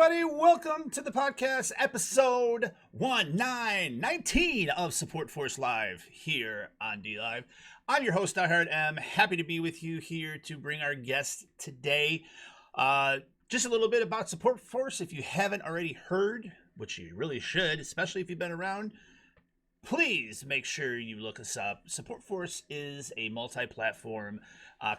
everybody. Welcome to the podcast, episode 1919 of Support Force Live here on D Live. I'm your host, Diehard. I'm happy to be with you here to bring our guest today. Just a little bit about Support Force. If you haven't already heard, which you really should, especially if you've been around, please make sure you look us up. Support Force is a multi-platform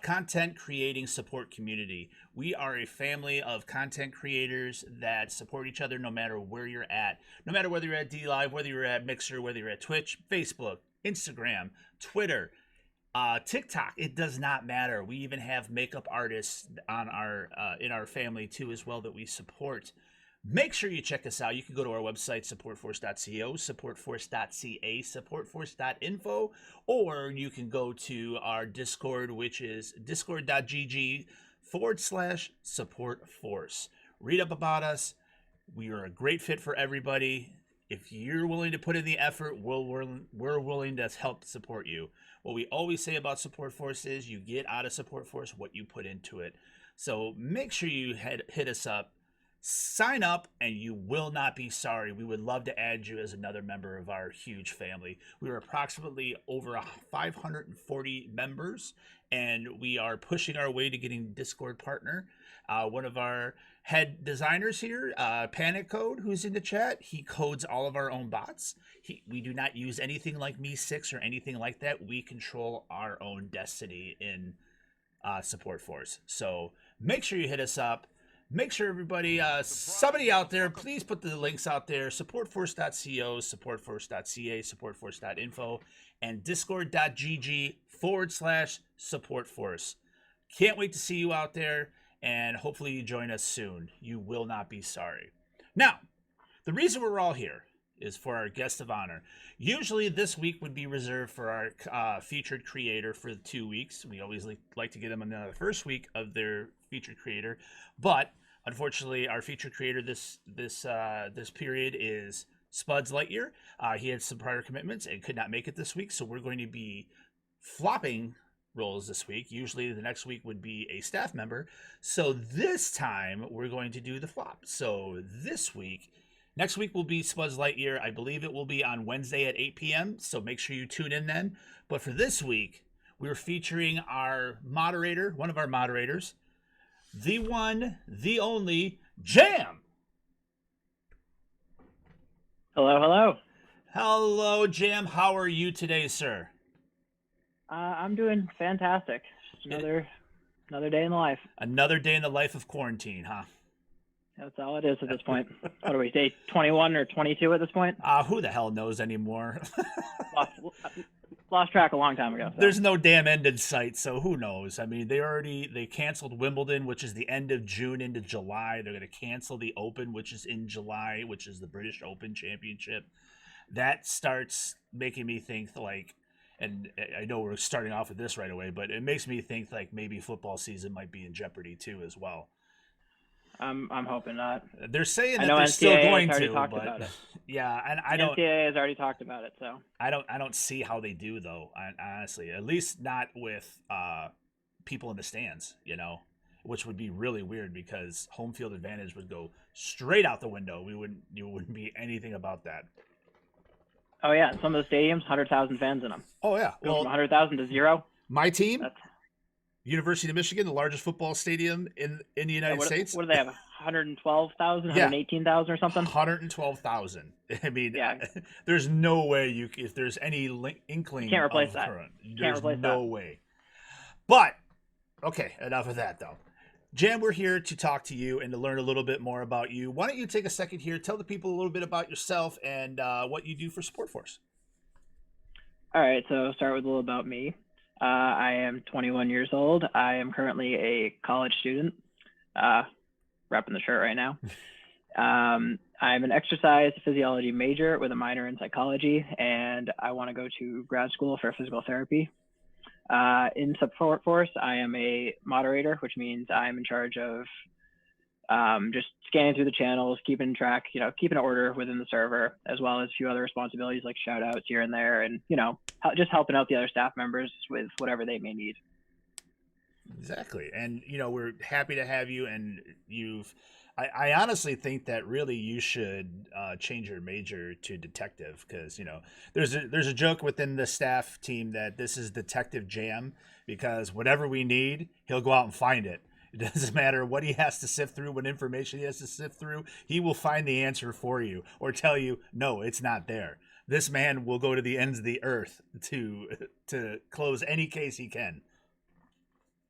content creating support community. We are a family of content creators that support each other no matter where you're at. No matter whether you're at D Live, whether you're at Mixer, whether you're at Twitch, Facebook, Instagram, Twitter, TikTok, it does not matter. We even have makeup artists on our in our family too as well that we support. Make sure you check us out. You can go to our website, supportforce.co, supportforce.ca, supportforce.info, or you can go to our Discord, which is discord.gg/supportforce. Read up about us. We are a great fit for everybody. If you're willing to put in the effort, we're willing to help support you. What we always say about Support Force is you get out of Support Force what you put into it. So make sure you hit us up. Sign up and you will not be sorry. We would love to add you as another member of our huge family. We are approximately over 540 members, and we are pushing our way to getting Discord partner. One of our head designers here, Panic Code, who's in the chat, he codes all of our own bots. We do not use anything like Me6 or anything like that. We control our own destiny in Support Force. So make sure you hit us up. Make sure everybody, somebody out there, please put the links out there. Supportforce.co, supportforce.ca, supportforce.info, and discord.gg/supportforce. Can't wait to see you out there, and hopefully you join us soon. You will not be sorry. Now, the reason we're all here is for our guest of honor. Usually this week would be reserved for our featured creator for the 2 weeks. We always like to get them on the first week of their featured creator, but unfortunately our featured creator this period is Spuds Lightyear. He had some prior commitments and could not make it this week, so we're going to be flopping roles this week. Usually the next week would be a staff member, so this time we're going to do the flop. So next week will be Spuds Lightyear. I believe it will be on Wednesday at 8 p.m., so make sure you tune in then. But for this week, we're featuring our moderator, one of our moderators, the one, the only, Jam. Hello, hello. Hello, Jam. How are you today, sir? I'm doing fantastic. Just another day in the life. Another day in the life of quarantine, huh? That's all it is at this point. What are we, day 21 or 22 at this point? Who the hell knows anymore? Lost track a long time ago. So. There's no damn end in sight, so who knows? I mean, they canceled Wimbledon, which is the end of June into July. They're going to cancel the Open, which is in July, which is the British Open Championship. That starts making me think and I know we're starting off with this right away, but it makes me think maybe football season might be in jeopardy too as well. I'm hoping not. They're saying that they're still going to, but about it. Yeah, and NCAA has already talked about it, so I don't see how they do though. Honestly, at least not with people in the stands, which would be really weird because home field advantage would go straight out the window. You wouldn't be anything about that. Oh yeah, some of the stadiums, 100,000 fans in them. Oh yeah, well, from 100,000 to 0. My team. University of Michigan, the largest football stadium in the United States. What do they have? 112,000, 118,000 or something? 112,000. I mean, yeah. There's no way if there's any inkling. You can't replace that. There's no way. But, okay, enough of that though. Jam, we're here to talk to you and to learn a little bit more about you. Why don't you take a second here, tell the people a little bit about yourself and what you do for Support Force. All right, so I'll start with a little about me. I am 21 years old. I am currently a college student, repping the shirt right now. I'm an exercise physiology major with a minor in psychology, and I want to go to grad school for physical therapy. In Support Force, I am a moderator, which means I'm in charge of just scanning through the channels, keeping track, keeping order within the server, as well as a few other responsibilities like shout outs here and there, and, just helping out the other staff members with whatever they may need. Exactly. And, we're happy to have you, and you've I honestly think that really you should change your major to detective because there's a joke within the staff team that this is Detective Jam because whatever we need, he'll go out and find it. It doesn't matter what he has to sift through, what information he has to sift through. He will find the answer for you or tell you, no, it's not there. This man will go to the ends of the earth to close any case he can.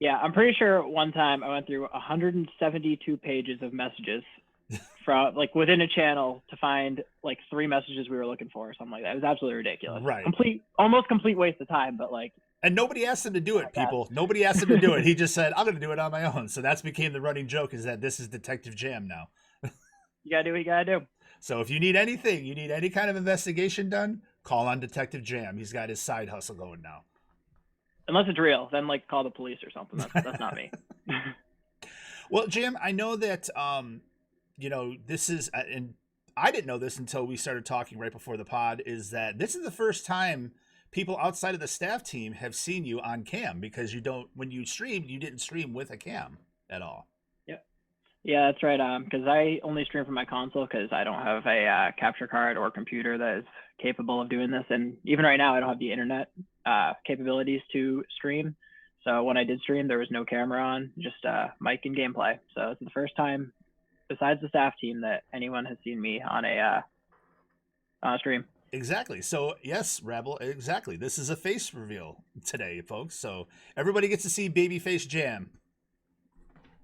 Yeah, I'm pretty sure one time I went through 172 pages of messages from like within a channel to find like 3 messages we were looking for or something like that. It was absolutely ridiculous. Right. Almost complete waste of time, but like. And nobody asked him to do it, people. Nobody asked him to do it. He just said, I'm going to do it on my own. So that's became the running joke is that this is Detective Jam now. You got to do what you got to do. So if you need anything, you need any kind of investigation done, call on Detective Jam. He's got his side hustle going now. Unless it's real, then like call the police or something. That's not me. Well, Jam, I know that this is, and I didn't know this until we started talking right before the pod, is that this is the first time people outside of the staff team have seen you on cam because when you streamed, you didn't stream with a cam at all. Yeah, that's right. Because I only stream from my console because I don't have a capture card or computer that is capable of doing this. And even right now, I don't have the internet capabilities to stream. So when I did stream, there was no camera on, just mic and gameplay. So it's the first time, besides the staff team, that anyone has seen me on a stream. Exactly. So yes, Rabble, exactly. This is a face reveal today, folks. So everybody gets to see Babyface Jam.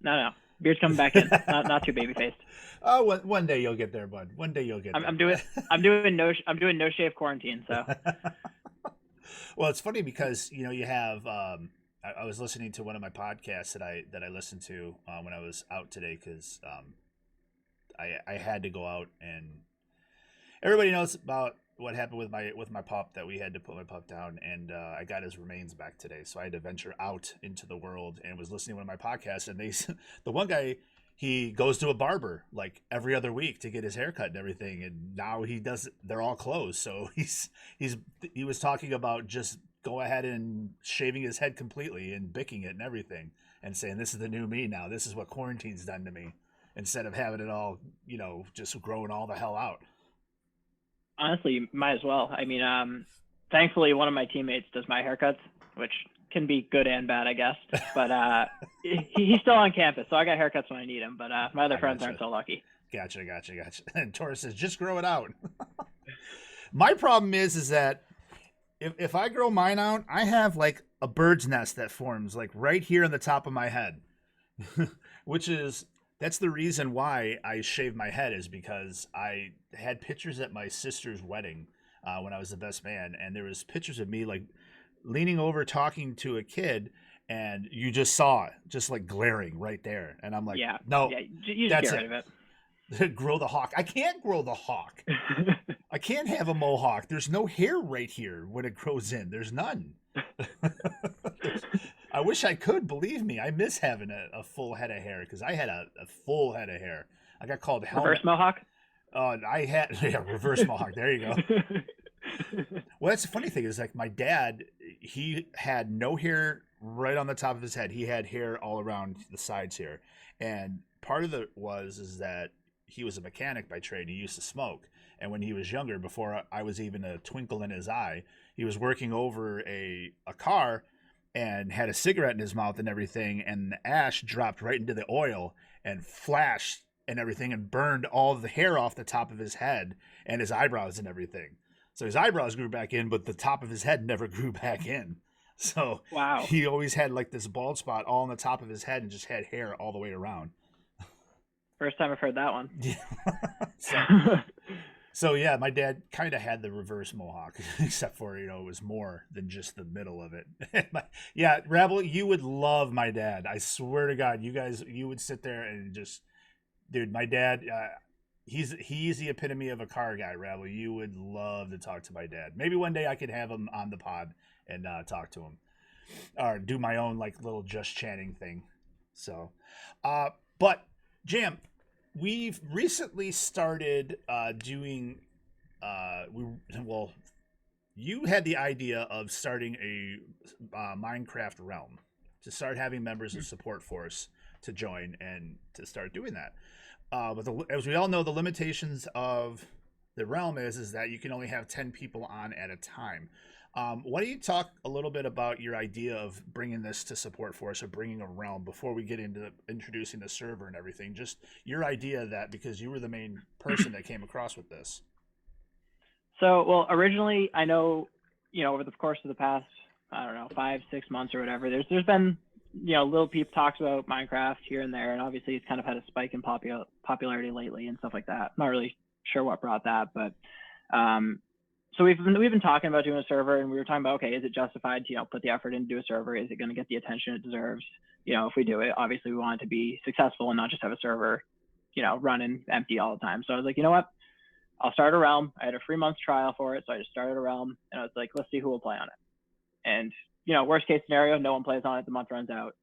No. Beard's coming back in. Not too baby faced. Oh, one day you'll get there, bud. One day you'll get there. I'm doing no shave quarantine. So. Well, it's funny because you have. I was listening to one of my podcasts that I listened to when I was out today because I had to go out and everybody knows about what happened with my pup that we had to put my pup down and I got his remains back today, so I had to venture out into the world and was listening to one of my podcasts and the one guy, he goes to a barber like every other week to get his haircut and everything, and now they're all closed, so he was talking about just go ahead and shaving his head completely and bicking it and everything and saying this is the new me now, this is what quarantine's done to me, instead of having it all just growing all the hell out. Honestly, you might as well. I mean, thankfully, one of my teammates does my haircuts, which can be good and bad, I guess. But he's still on campus, so I got haircuts when I need them. But my other friends aren't so lucky. Gotcha. And Taurus says, just grow it out. My problem is that if I grow mine out, I have like a bird's nest that forms like right here on the top of my head, that's the reason why I shaved my head, is because I had pictures at my sister's wedding when I was the best man. And there was pictures of me like leaning over, talking to a kid, and you just saw it just like glaring right there. And I'm like, no, you just get rid of it. Grow the hawk. I can't grow the hawk. I can't have a mohawk. There's no hair right here when it grows in. There's none. I wish I could. Believe me, I miss having a full head of hair because I had a full head of hair. I got called helmet. Reverse mohawk? I had reverse mohawk. There you go. Well, that's the funny thing is like my dad, he had no hair right on the top of his head. He had hair all around the sides here. And part of it is that he was a mechanic by trade. He used to smoke. And when he was younger, before I was even a twinkle in his eye, he was working over a car and had a cigarette in his mouth and everything, and the ash dropped right into the oil and flashed and everything and burned all the hair off the top of his head and his eyebrows and everything. So his eyebrows grew back in, but the top of his head never grew back in. So wow, he always had like this bald spot all on the top of his head and just had hair all the way around. First time I've heard that one. Yeah. So yeah, my dad kind of had the reverse mohawk, except for, it was more than just the middle of it. Yeah, Rabble, you would love my dad. I swear to God, you would sit there and just, dude, my dad, he's the epitome of a car guy, Rabble. You would love to talk to my dad. Maybe one day I could have him on the pod and talk to him, or do my own like little just chatting thing. So, but Jam, we've recently started doing. You had the idea of starting a Minecraft realm to start having members of SupForce to join and to start doing that. But as we all know, the limitations of the realm is that you can only have 10 people on at a time. Why don't you talk a little bit about your idea of bringing this to Support Force or bringing a realm before we get into introducing the server and everything? Just your idea of that, because you were the main person that came across with this. So, well, originally, I know, over the course of the past, I don't know, 5-6 months or whatever, there's been, little peep talks about Minecraft here and there, and obviously it's kind of had a spike in popularity lately and stuff like that. I'm not really sure what brought that, but so we've been talking about doing a server, and we were talking about, okay, is it justified to put the effort into do a server? Is it going to get the attention it deserves? If we do it, obviously we want it to be successful and not just have a server, running empty all the time. So I was like, you know what? I'll start a realm. I had a 3-month trial for it, so I just started a realm, and I was like, let's see who will play on it. And worst case scenario, no one plays on it. The month runs out.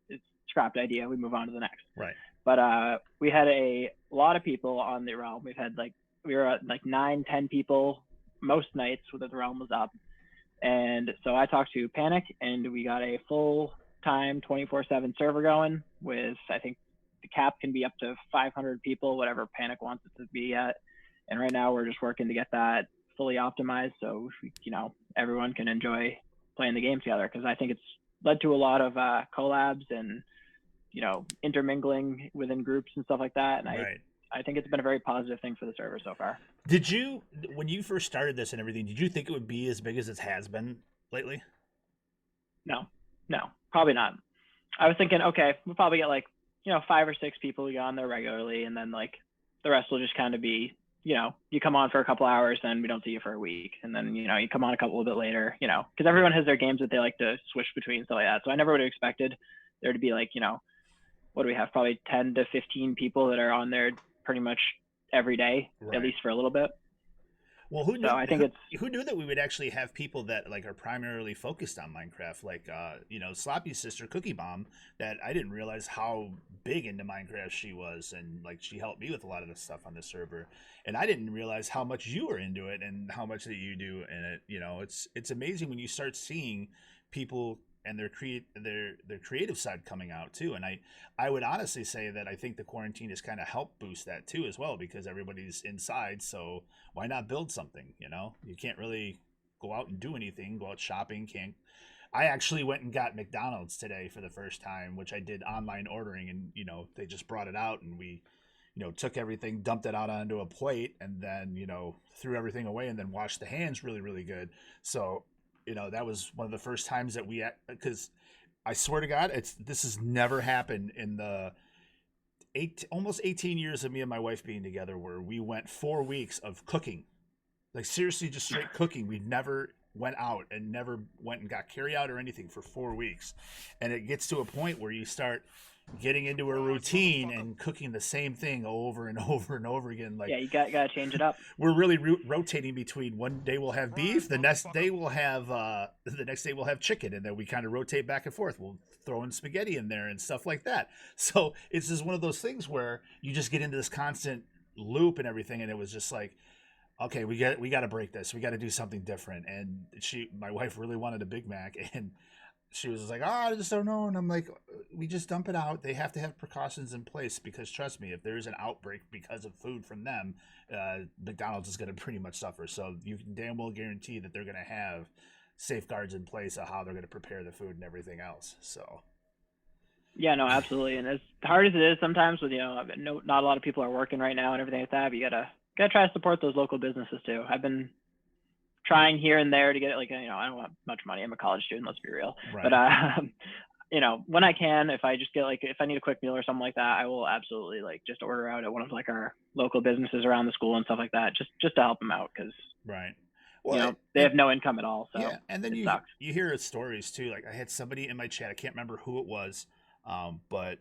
It's scrapped idea. We move on to the next. Right. But we had a lot of people on the realm. We were at 9-10 people most nights that the realm was up. And so I talked to Panic, and we got a full-time 24/7 server going with, I think the cap can be up to 500 people, whatever Panic wants it to be at. And right now we're just working to get that fully optimized so everyone can enjoy playing the game together, because I think it's led to a lot of collabs and intermingling within groups and stuff like that. And right. I think it's been a very positive thing for the server so far. Did you, when you first started this and everything, did you think it would be as big as it has been lately? No, probably not. I was thinking, okay, we'll probably get 5 or 6 people who go on there regularly, and then the rest will just kind of be, you come on for a couple hours, then we don't see you for a week, and then you come on a little bit later, because everyone has their games that they like to switch between, stuff like that. So I never would have expected there to be what do we have, probably 10 to 15 people that are on there pretty much every day, right, at least for a little bit. Well, who knew? So I think who knew that we would actually have people that are primarily focused on Minecraft, Sloppy's sister Cookie Bomb, that I didn't realize how big into Minecraft she was, and she helped me with a lot of the stuff on the server, and I didn't realize how much you were into it and how much that you do in it. It's amazing when you start seeing people and their creative side coming out too. And I would honestly say that I think the quarantine has kind of helped boost that too as well, because everybody's inside, so why not build something? You can't really go out and do anything, go out shopping, I actually went and got McDonald's today for the first time, which I did online ordering, and they just brought it out, and we took everything, dumped it out onto a plate, and then threw everything away, and then washed the hands really, really good. So that was one of the first times that because I swear to God, this has never happened in the almost 18 years of me and my wife being together, where we went 4 weeks of cooking, seriously, just straight cooking. We never went out and never went and got carry out or anything for 4 weeks. And it gets to a point where you start getting into a routine and cooking the same thing over and over and over again. Yeah, you gotta change it up. We're really rotating between one day we'll have beef, the next day we'll have chicken, and then we kind of rotate back and forth. We'll throw in spaghetti in there and stuff like that. So it's just one of those things where you just get into this constant loop and everything, and it was just okay, we got to break this. We got to do something different. And my wife really wanted a Big Mac, and she was like, I just don't know. And I'm like, we just dump it out. They have to have precautions in place, because trust me, if there's an outbreak because of food from them, McDonald's is going to pretty much suffer. So you can damn well guarantee that they're going to have safeguards in place of how they're going to prepare the food and everything else. So. Yeah, no, absolutely. And as hard as it is sometimes with, not a lot of people are working right now and everything like that, but you gotta try to support those local businesses too. I've been trying here and there to get it, I don't want much money. I'm a college student, let's be real. Right. But when I can, if I just get if I need a quick meal or something like that, I will absolutely just order out at one of our local businesses around the school and stuff like that, just to help them out, because right. Well, they have no income at all. So yeah, and then you hear stories too. I had somebody in my chat, I can't remember who it was, but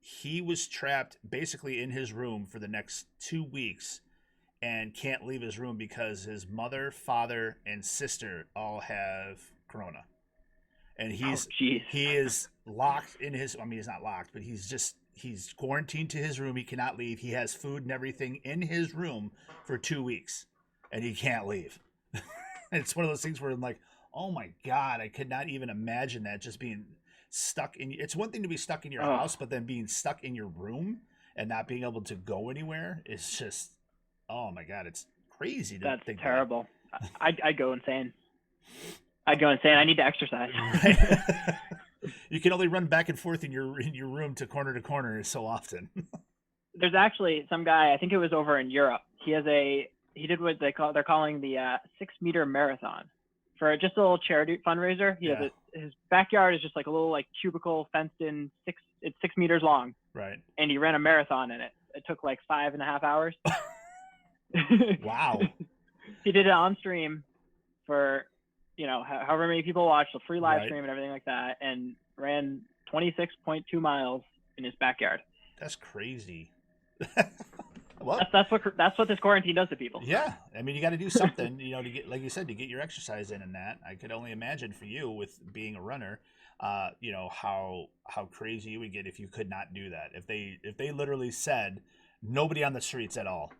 he was trapped basically in his room for the next 2 weeks and can't leave his room because his mother, father, and sister all have corona. And he is locked in his, he's not locked, but he's quarantined to his room. He cannot leave. He has food and everything in his room for 2 weeks, and he can't leave. It's one of those things where I'm like, oh my God, I could not even imagine that, just being stuck in. It's one thing to be stuck in your house, but then being stuck in your room and not being able to go anywhere is just, oh my God, it's crazy to That's think terrible. I'd go insane. I'd go insane. I need to exercise. Right. You can only run back and forth in your room to corner so often. There's actually some guy, I think it was over in Europe. He did what they're calling the 6-meter marathon for just a little charity fundraiser. His backyard is just like a little like cubicle fenced in it's 6 meters long. Right. And he ran a marathon in it. It took like 5.5 hours. Wow. He did it on stream for, however many people watched, the free live Right. stream and everything like that, and ran 26.2 miles in his backyard. That's crazy. Well, that's what this quarantine does to people. Yeah, I mean, you got to do something, to get, like you said, to get your exercise in. And that I could only imagine for you with being a runner, how crazy you would get if you could not do that. If they literally said nobody on the streets at all,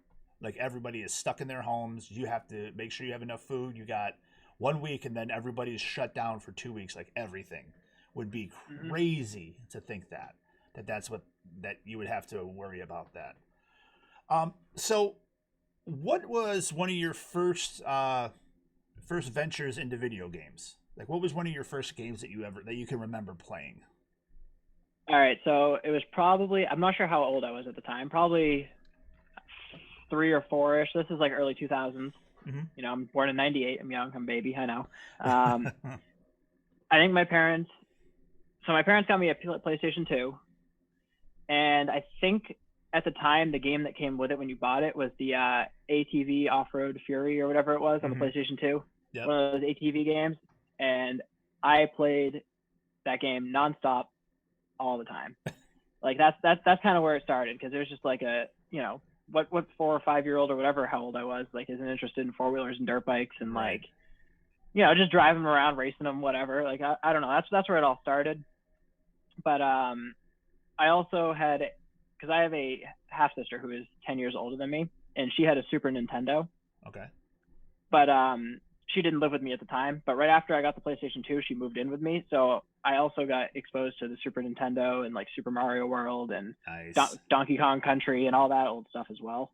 like everybody is stuck in their homes. You have to make sure you have enough food. You got 1 week, and then everybody's shut down for 2 weeks. Like everything would be crazy to think that's what you would have to worry about that. So what was one of your first ventures into video games? Like, what was one of your first games that you can remember playing? All right, so it was probably, I'm not sure how old I was at the time, probably 3 or 4-ish. This is like early 2000s. Mm-hmm. I'm born in 98. I'm young. I'm a baby. I know. I think my parents got me a PlayStation 2. And I think at the time, the game that came with it when you bought it was the ATV Off-Road Fury or whatever it was on the PlayStation 2. Yep. One of those ATV games. And I played that game nonstop all the time. Like that's kind of where it started, because it was just like a, what 4 or 5-year-old or whatever, how old I was, like isn't interested in 4-wheelers and dirt bikes and Right. like, just driving them around, racing them, whatever. Like I don't know. That's where it all started. But I also had, because I have a half sister who is 10 years older than me, and she had a Super Nintendo. Okay. But she didn't live with me at the time. But right after I got the PlayStation 2, she moved in with me. So I also got exposed to the Super Nintendo and like Super Mario World and Nice. Donkey Kong Country and all that old stuff as well.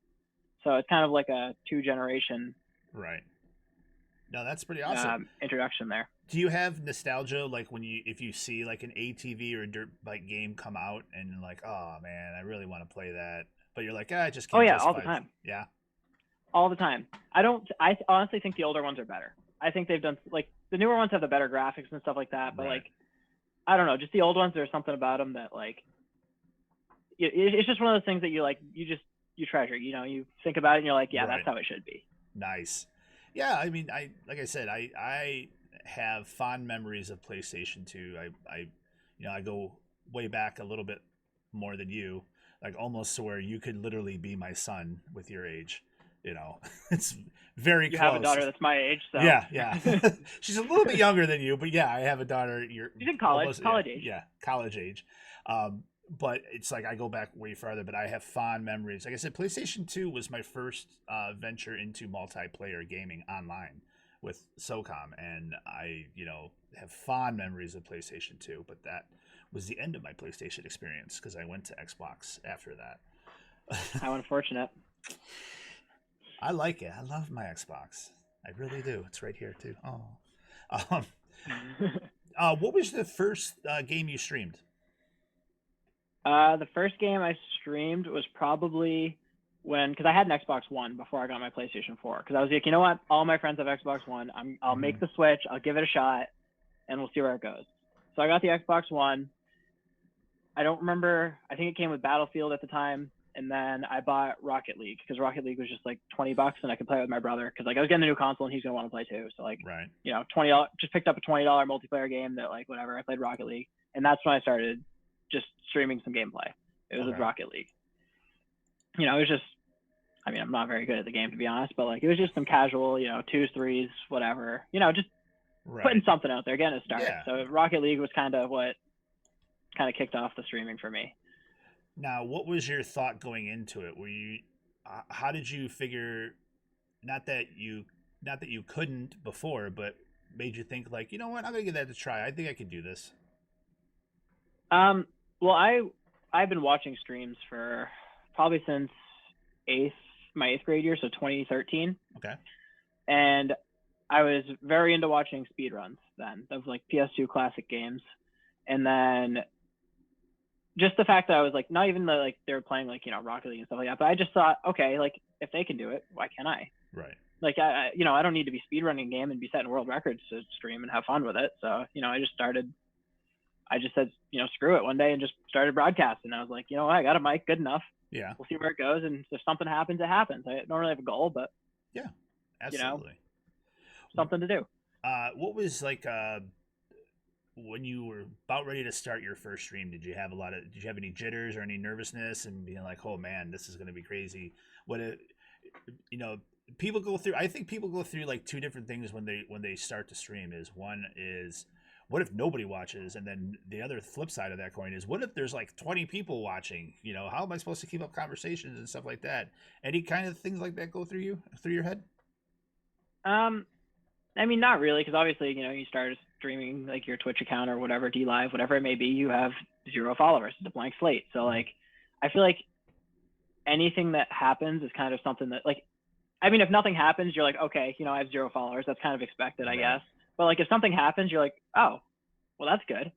So it's kind of like a 2-generation. Right. No, that's pretty awesome. Introduction there. Do you have nostalgia, like if you see like an ATV or a dirt bike game come out and like, oh man, I really want to play that, but you're like, I just can't. Oh yeah, all the time. Yeah. All the time. I honestly think the older ones are better. I think they've done, like, the newer ones have the better graphics and stuff like that, but Right. like, I don't know, just the old ones, there's something about them that like, it's just one of those things that you treasure, you think about it and you're like, yeah, Right. that's how it should be. Nice. Yeah, I mean, like I said, I have fond memories of PlayStation 2. I go way back a little bit more than you, like almost to where you could literally be my son with your age. It's very You close. have a daughter that's my age, so Yeah. She's a little bit younger than you, but yeah, I have a daughter. She's in college, age. Yeah, college age. But it's like I go back way farther, but I have fond memories. Like I said, PlayStation 2 was my first venture into multiplayer gaming online with SOCOM, and I, have fond memories of PlayStation 2, but that was the end of my PlayStation experience because I went to Xbox after that. How unfortunate. I like it. I love my Xbox. I really do. It's right here too. Oh. What was the first game you streamed? The first game I streamed was probably because I had an Xbox One before I got my PlayStation 4. Because I was like, you know what? All my friends have Xbox One. I'll make the switch. I'll give it a shot, and we'll see where it goes. So I got the Xbox One. I don't remember. I think it came with Battlefield at the time. And then I bought Rocket League because Rocket League was just like $20 and I could play it with my brother because like I was getting a new console and he's going to want to play too. So like, right. $20, just picked up a $20 multiplayer game that like, whatever, I played Rocket League. And that's when I started just streaming some gameplay. It was with Rocket League. It was just, I'm not very good at the game to be honest, but like, it was just some casual, 2s, 3s, whatever, just putting something out there, getting a start. Yeah. So Rocket League was kind of what kind of kicked off the streaming for me. Now, what was your thought going into it? How did you figure, not that you couldn't before, but made you think like, you know what, I'm going to give that a try. I think I could do this. Well, I've been watching streams for probably since my eighth grade year, so 2013. Okay. And I was very into watching speedruns then of like PS2 classic games. And then just the fact that I was like, not even like they were playing like, Rocket League and stuff like that, but I just thought, okay, like if they can do it, why can't I? Right. Like, I don't need to be speedrunning a game and be setting world records to stream and have fun with it. So, I just said, screw it one day and just started broadcasting. I was like, I got a mic good enough. Yeah. We'll see where it goes. And if something happens, it happens. I don't really have a goal, but yeah, absolutely. Something to do. What was like, when you were about ready to start your first stream, did you have any jitters or any nervousness and being like, oh man, this is going to be crazy? People go through, I think people go through like two different things when they start to stream. One is, what if nobody watches? And then the other flip side of that coin is, what if there's like 20 people watching? How am I supposed to keep up conversations and stuff like that? Any kind of things like that go through your head? I mean, not really, because obviously, you start streaming like your Twitch account or whatever, D Live, whatever it may be, you have 0 followers. It's a blank slate. So like, I feel like anything that happens is kind of something that like, I mean, if nothing happens, you're like, okay, I have 0 followers. That's kind of expected, I guess. But like, if something happens, you're like, oh, well, that's good.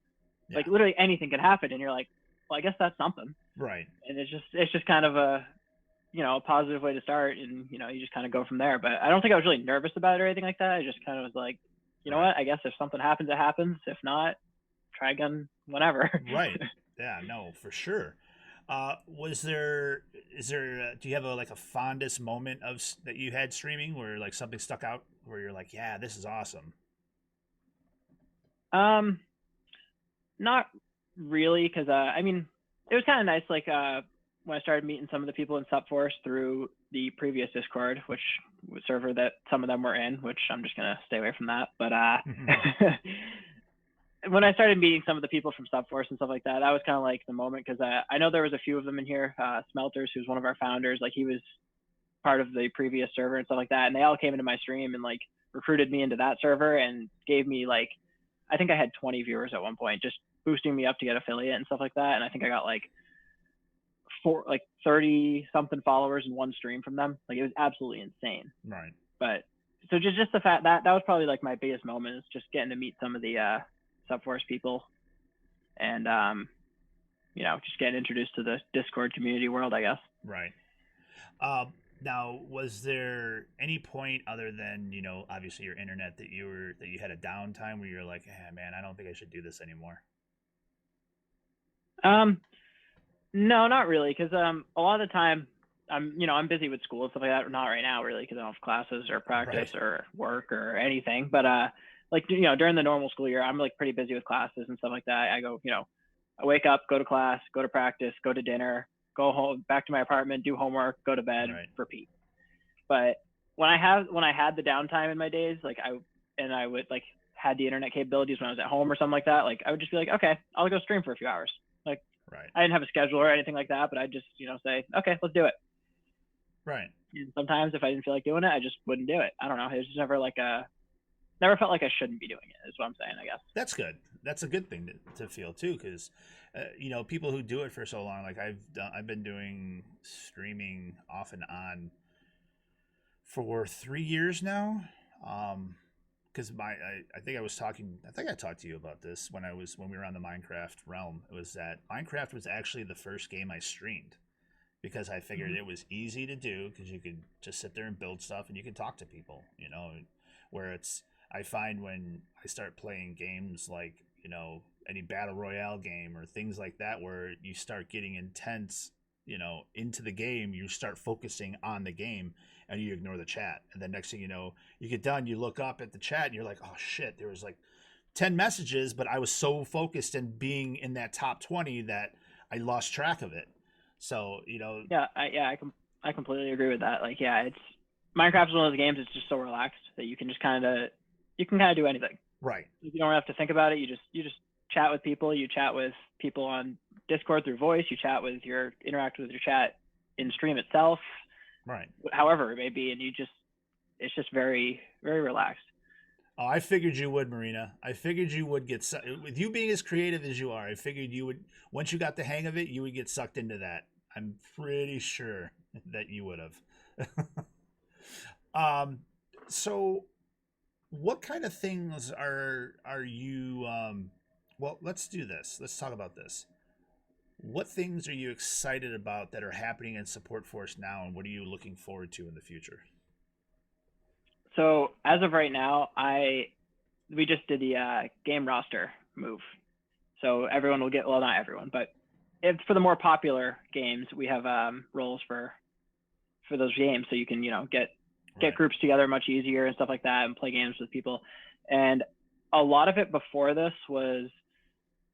Yeah. Like literally anything can happen, and you're like, well, I guess that's something. Right. And it's just kind of a positive way to start, and you just kind of go from there. But I don't think I was really nervous about it or anything like that. I just kind of was like, you know what? I guess if something happens, it happens. If not, try again whenever. Right. Yeah. No, for sure. Do you have a fondest moment that you had streaming where like something stuck out where you're like, yeah, this is awesome? Not really, because I mean, it was kind of nice. Like when I started meeting some of the people in SupForce through the previous Discord, which was server that some of them were in, which I'm just gonna stay away from that. But when I started meeting some of the people from SupForce and stuff like that, that was kind of like the moment, because I know there was a few of them in here. Smelters, who's one of our founders, like he was part of the previous server and stuff like that, and they all came into my stream and like recruited me into that server and gave me like, I think I had 20 viewers at one point, just boosting me up to get affiliate and stuff like that. And I think I got like 30 something followers in one stream from them. Like it was absolutely insane. Right. But so just the fact that was probably like my biggest moment, is just getting to meet some of the SupForce people, and just getting introduced to the Discord community world, I guess. Right. Now, was there any point other than, obviously your internet, that you had a downtime where you're like, hey, man, I don't think I should do this anymore? No, not really, because a lot of the time I'm busy with school and stuff like that. Not right now, really, because I don't have classes or practice or work or anything. But during the normal school year, I'm like pretty busy with classes and stuff like that. I go, I wake up, go to class, go to practice, go to dinner, go home, back to my apartment, do homework, go to bed, repeat. But when I had the downtime in my days, like I would like had the internet capabilities when I was at home or something like that, like I would just be like, okay, I'll go stream for a few hours. Like I didn't have a schedule or anything like that, but I'd just, say, okay, let's do it. Right. And sometimes if I didn't feel like doing it, I just wouldn't do it. I don't know. It was just never felt like I shouldn't be doing it, is what I'm saying, I guess. That's good. That's a good thing to feel too, because people who do it for so long, like I've been doing streaming off and on for 3 years now. Because I think I talked to you about this when we were on the Minecraft realm. It was that Minecraft was actually the first game I streamed, because I figured it was easy to do, because you could just sit there and build stuff and you could talk to people, where I find when I start playing games like, any battle royale game or things like that, where you start getting intense, into the game, you start focusing on the game and you ignore the chat. And then next thing you know, you get done, you look up at the chat and you're like, oh shit, there was like 10 messages, but I was so focused in being in that top 20 that I lost track of it. So, Yeah, I completely agree with that. Like, yeah, it's Minecraft is one of those games that's just so relaxed that you can just kind of do anything. Right. You don't have to think about it. You just chat with people. You chat with people on Discord through voice. You interact with your chat in stream itself. Right. However it may be, and it's just very, very relaxed. Oh, I figured you would, Marina. I figured you would with you being as creative as you are. I figured you would, once you got the hang of it, you would get sucked into that. I'm pretty sure that you would have. um, so what kind of things are you? Well, let's do this. Let's talk about this. What things are you excited about that are happening in Support Force now, and what are you looking forward to in the future? So as of right now, we just did the game roster move. So everyone will get, well, not everyone, but if for the more popular games, we have roles for those games, so you can get Right. groups together much easier and stuff like that, and play games with people. And a lot of it before this was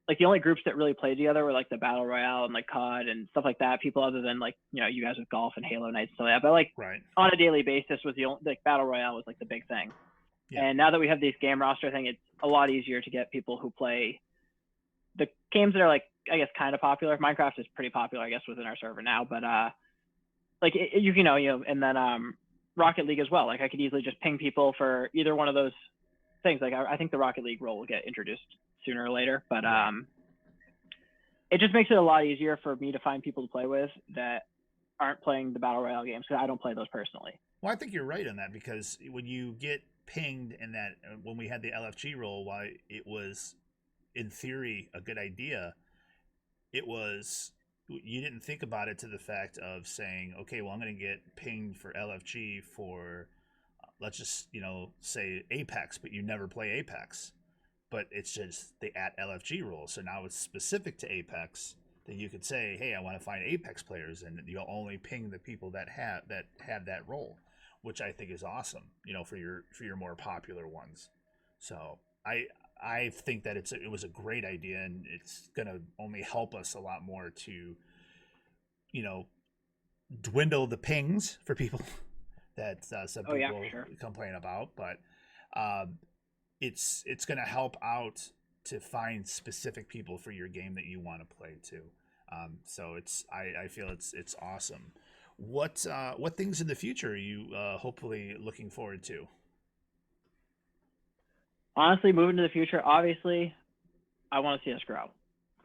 like the only groups that really played together were like the battle royale and like COD and stuff like that. People other than like you guys with golf and Halo Nights and stuff like that. But like Right. on a daily basis was the only like battle royale was like the big thing. Yeah. And now that we have these game roster thing, it's a lot easier to get people who play the games that are like, I guess, kind of popular. Minecraft is pretty popular, I guess, within our server now. But like and then Rocket League as well. Like I could easily just ping people for either one of those things. Like I think the Rocket League role will get introduced sooner or later, but it just makes it a lot easier for me to find people to play with that aren't playing the battle royale games, because I don't play those personally. Well, I think you're right on that, because when you get pinged in that, when we had the LFG role, why it was in theory a good idea, it was, you didn't think about it to the fact of saying, okay, well, I'm going to get pinged for LFG for, let's just, say Apex, but you never play Apex. But it's just the @LFG rule. So now it's specific to Apex, that you could say, hey, I want to find Apex players, and you'll only ping the people that have that role, which I think is awesome, for your more popular ones. So I think that it was a great idea, and it's gonna only help us a lot more to, dwindle the pings for people that some people for sure. complain about, but it's going to help out to find specific people for your game that you want to play too. So I feel it's awesome. What things in the future are you hopefully looking forward to? Honestly, moving to the future, obviously, I want to see us grow.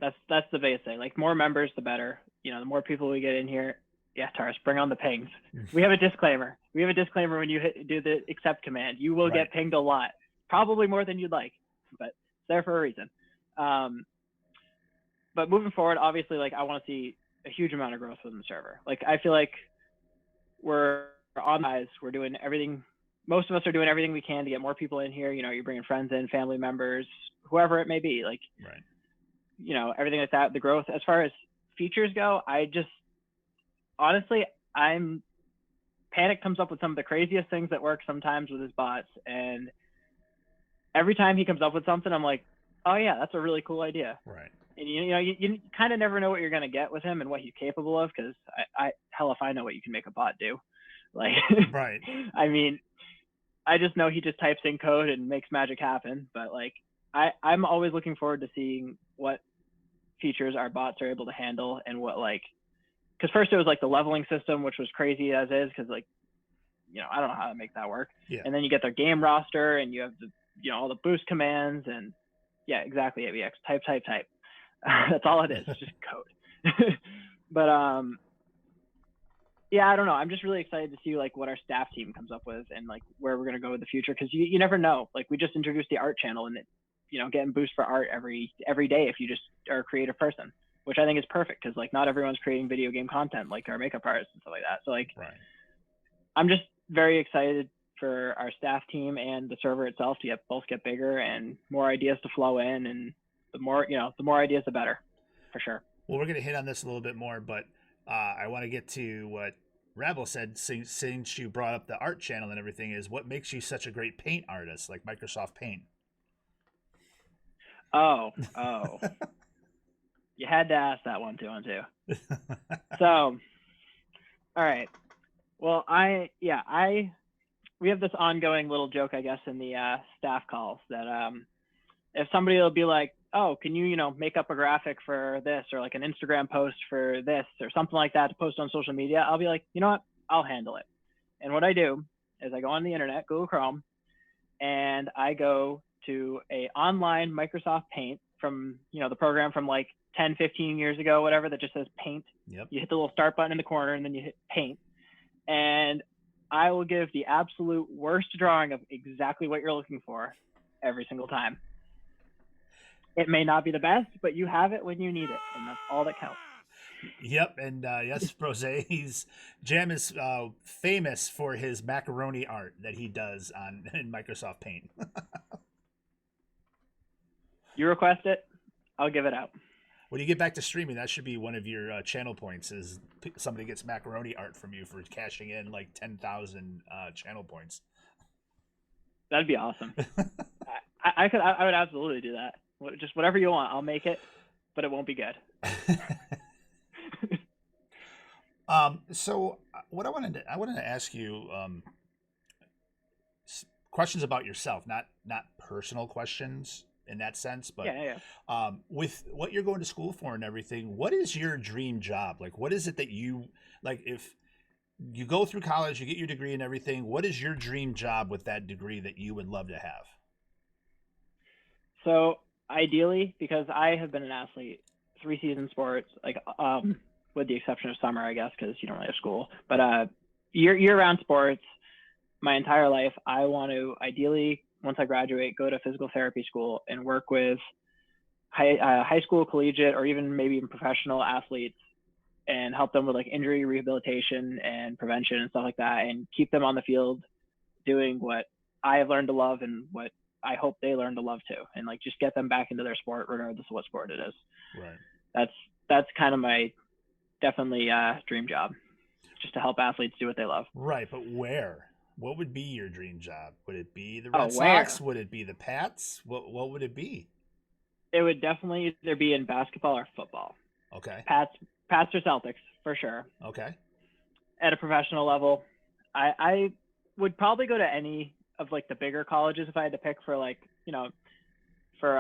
That's the biggest thing. Like more members, the better. The more people we get in here. Yeah, Taurus, bring on the pings. We have a disclaimer. When you do the accept command. You will get pinged a lot. Probably more than you'd like, but it's there for a reason. But moving forward, obviously, like I want to see a huge amount of growth within the server. Like I feel like we're on the rise. We're doing everything. Most of us are doing everything we can to get more people in here. You're bringing friends in, family members, whoever it may be. Like, everything like that. The growth as far as features go, honestly, Panic comes up with some of the craziest things that work sometimes with his bots, and every time he comes up with something, I'm like, oh yeah, that's a really cool idea. Right. And you kind of never know what you're gonna get with him and what he's capable of, because hell if I know what you can make a bot do. Like, right. I mean, I just know he just types in code and makes magic happen. But like, I'm always looking forward to seeing what features our bots are able to handle, and what because first it was like the leveling system, which was crazy as is, because like, I don't know how to make that work. Yeah. And then you get their game roster, and you have the all the boost commands, and yeah, exactly. AVX type. That's all it is. It's just code. But yeah, I don't know. I'm just really excited to see like what our staff team comes up with, and like where we're gonna go in the future, because you never know. Like we just introduced the art channel, and getting boost for art every day if you just are a creative person, which I think is perfect, because like not everyone's creating video game content like our makeup artists and stuff like that. So like, I'm just very excited for our staff team and the server itself to both get bigger and more ideas to flow in, and the more ideas, the better, for sure. Well, we're going to hit on this a little bit more, but I want to get to what Rabble said, since you brought up the art channel and everything, is what makes you such a great paint artist, like Microsoft Paint? Oh. You had to ask that one, too. So, all right. Well, we have this ongoing little joke, I guess, in the staff calls, that if somebody will be like, oh, can you, make up a graphic for this, or like an Instagram post for this, or something like that to post on social media, I'll be like, you know what, I'll handle it. And what I do is I go on the internet, Google Chrome, and I go to a online Microsoft Paint from, the program from like 10, 15 years ago, whatever, that just says paint. Yep. You hit the little start button in the corner and then you hit paint. And I will give the absolute worst drawing of exactly what you're looking for every single time. It may not be the best, but you have it when you need it, and that's all that counts. Yep, and yes, Brose, Jam is famous for his macaroni art that he does in Microsoft Paint. You request it, I'll give it out. When you get back to streaming, that should be one of your channel points. Is somebody gets macaroni art from you for cashing in like 10,000 channel points. That'd be awesome. I would absolutely do that. Just whatever you want, I'll make it, but it won't be good. So what I wanted to ask you questions about yourself, not personal questions in that sense, but with what you're going to school for and everything, what is your dream job? Like, what is it that you like? If you go through college, you get your degree and everything, what is your dream job with that degree that you would love to have? So ideally, because I have been an athlete, 3-season sports, like with the exception of summer, I guess, because you don't really have school, but year-round sports, my entire life, I want to ideally, once I graduate, go to physical therapy school and work with high school, collegiate, or even maybe even professional athletes and help them with like injury rehabilitation and prevention and stuff like that, and keep them on the field doing what I have learned to love and what I hope they learn to love too, and like just get them back into their sport regardless of what sport it is. Right. That's kind of my definitely dream job, just to help athletes do what they love. Right, but where? What would be your dream job? Would it be the Red Sox? Would it be the Pats? What would it be? It would definitely either be in basketball or football. Okay. Pats or Celtics for sure. Okay. At a professional level, I would probably go to any of like the bigger colleges if I had to pick for like, you know, for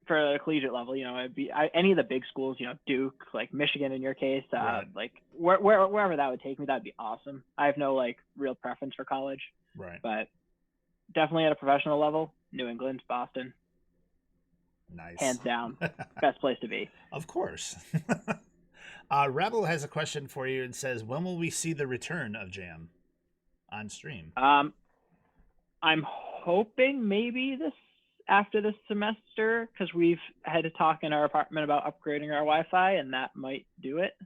the collegiate level, you know, it'd be any of the big schools, you know, Duke, like Michigan in your case, right. Like wherever that would take me, that'd be awesome. I have no like real preference for college, right? But definitely at a professional level, New England, Boston, nice, hands down, best place to be. Of course. Rebel has a question for you and says, when will we see the return of Jam on stream? I'm hoping maybe after this semester, because we've had to talk in our apartment about upgrading our Wi-Fi, and that might do it.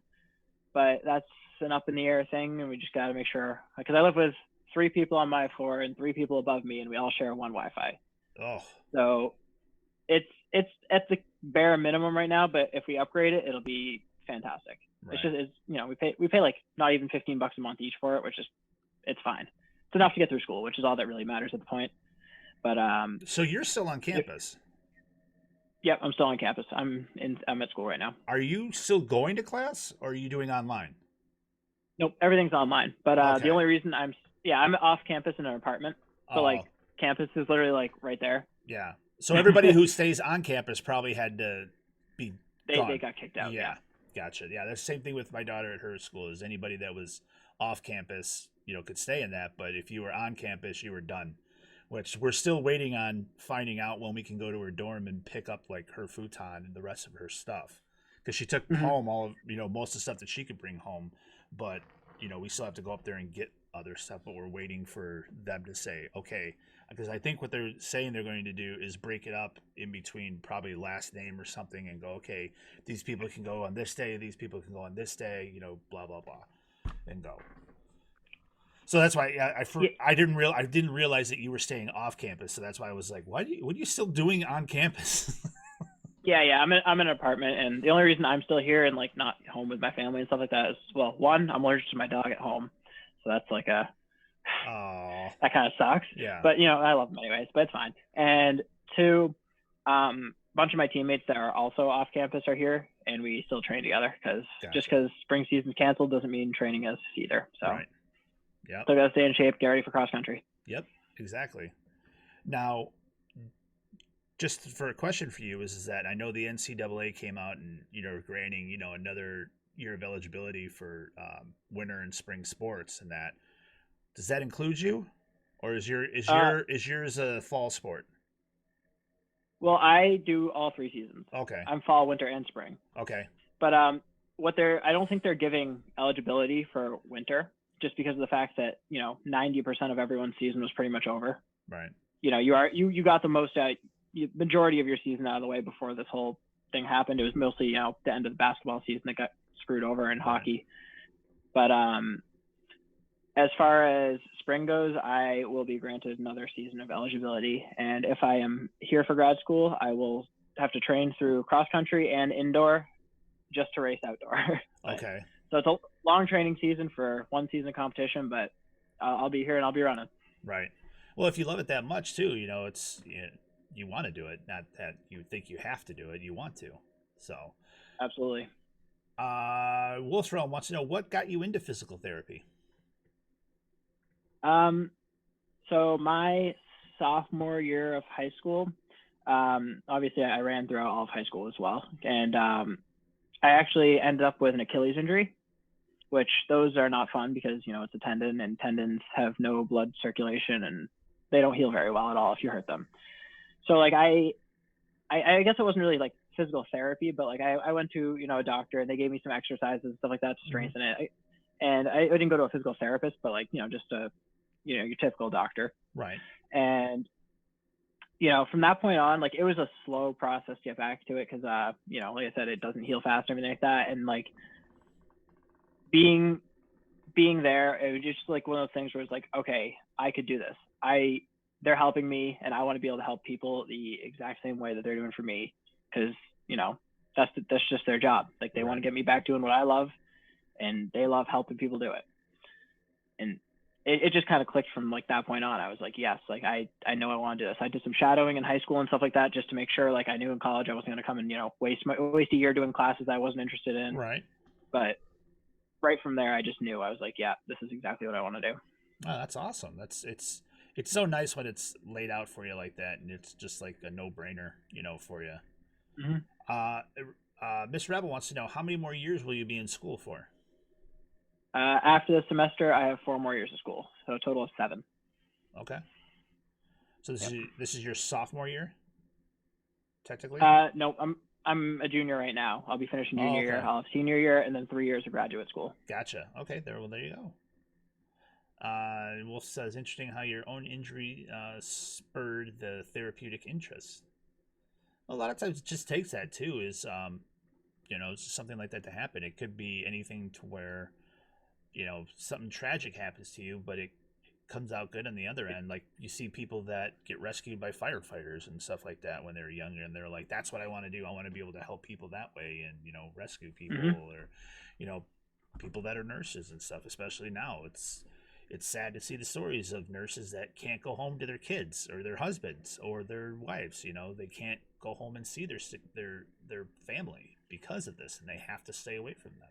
But that's an up in the air thing, and we just got to make sure, because I live with 3 people on my floor and 3 people above me, and we all share one Wi-Fi. Oh. So it's at the bare minimum right now, but if we upgrade it, it'll be fantastic. Right. It's you know, we pay like not even $15 a month each for it, which is, it's fine. It's enough to get through school, which is all that really matters at the point. But so you're still on campus? Yep, I'm still on campus. I'm at school right now. Are you still going to class, or are you doing online? Nope, everything's online. But okay. The only reason I'm off campus in an apartment. So like campus is literally like right there. Yeah. So everybody who stays on campus probably had to be gone. They got kicked out. Yeah. Gotcha. Yeah, that's the same thing with my daughter at her school. Is anybody that was off campus, you know, could stay in that, but if you were on campus, you were done. Which we're still waiting on finding out when we can go to her dorm and pick up like her futon and the rest of her stuff, because she took home all of, you know, most of the stuff that she could bring home, but you know, we still have to go up there and get other stuff. But we're waiting for them to say okay, because I think what they're saying they're going to do is break it up in between, probably last name or something, and go, okay, these people can go on this day, these people can go on this day, you know, blah blah blah, and go. So that's why I didn't realize that you were staying off campus. So that's why I was like, what are you still doing on campus? Yeah. I'm in an apartment, and the only reason I'm still here and like not home with my family and stuff like that is, well, one, I'm allergic to my dog at home, so that's like that kind of sucks. Yeah. But you know, I love him anyways, but it's fine. And 2, a bunch of my teammates that are also off campus are here, and we still train together, because just because spring season's canceled doesn't mean training is either. So. Right. Yep. So gotta stay in shape, get ready for cross country. Yep, exactly. Now, just for a question for you is that I know the NCAA came out and, you know, granting, you know, another year of eligibility for winter and spring sports, and that, does that include you, or is yours a fall sport? Well, I do all 3 seasons. Okay. I'm fall, winter, and spring. Okay. But I don't think they're giving eligibility for winter just because of the fact that 90% of everyone's season was pretty much over. Right. You got the most majority of your season out of the way before this whole thing happened. It was mostly the end of the basketball season that got screwed over in hockey. But as far as spring goes, I will be granted another season of eligibility, and if I am here for grad school, I will have to train through cross country and indoor just to race outdoor. Okay. So it's a long training season for one season of competition, but I'll be here and I'll be running. Right. Well, if you love it that much too, it's you want to do it, not that you think you have to do it. You want to. So. Absolutely. Wolf's Realm wants to know what got you into physical therapy. So my sophomore year of high school, obviously I ran throughout all of high school as well, and I actually ended up with an Achilles injury, which those are not fun because it's a tendon, and tendons have no blood circulation and they don't heal very well at all if you hurt them. So like I guess it wasn't really like physical therapy, but like I went to a doctor and they gave me some exercises and stuff like that to strengthen it. And I didn't go to a physical therapist, but like just a your typical doctor. Right. And from that point on, like it was a slow process to get back to it because like I said, it doesn't heal fast and everything like that. And like being there, it was just like one of those things where it's like, okay, I could do this. They're helping me, and I want to be able to help people the exact same way that they're doing for me, because that's just their job. Like they want to get me back doing what I love, and they love helping people do it. And it just kind of clicked from like that point on. I was like, yes, like I know I want to do this. I did some shadowing in high school and stuff like that just to make sure, like I knew in college I wasn't going to come and waste a year doing classes I wasn't interested in. Right. But right from there, I just knew. I was like, yeah, this is exactly what I want to do. Oh, that's awesome. It's so nice when it's laid out for you like that, and it's just like a no-brainer, for you. Mm-hmm. Miss Rebel wants to know, how many more years will you be in school for? After this semester, I have 4 more years of school, so a total of 7. Okay. So this is your sophomore year, technically? No, I'm a junior right now. I'll be finishing junior year. Okay. I'll have senior year and then 3 years of graduate school. Gotcha. Okay, there you go. Wolf says, interesting how your own injury spurred the therapeutic interest. A lot of times it just takes that too, is it's just something like that to happen. It could be anything to where something tragic happens to you, but it comes out good on the other end. Like you see people that get rescued by firefighters and stuff like that when they're younger, and they're like, that's what I want to do. I want to be able to help people that way, and rescue people. Mm-hmm. Or people that are nurses and stuff. Especially now, it's sad to see the stories of nurses that can't go home to their kids or their husbands or their wives. They can't go home and see their family because of this, and they have to stay away from them.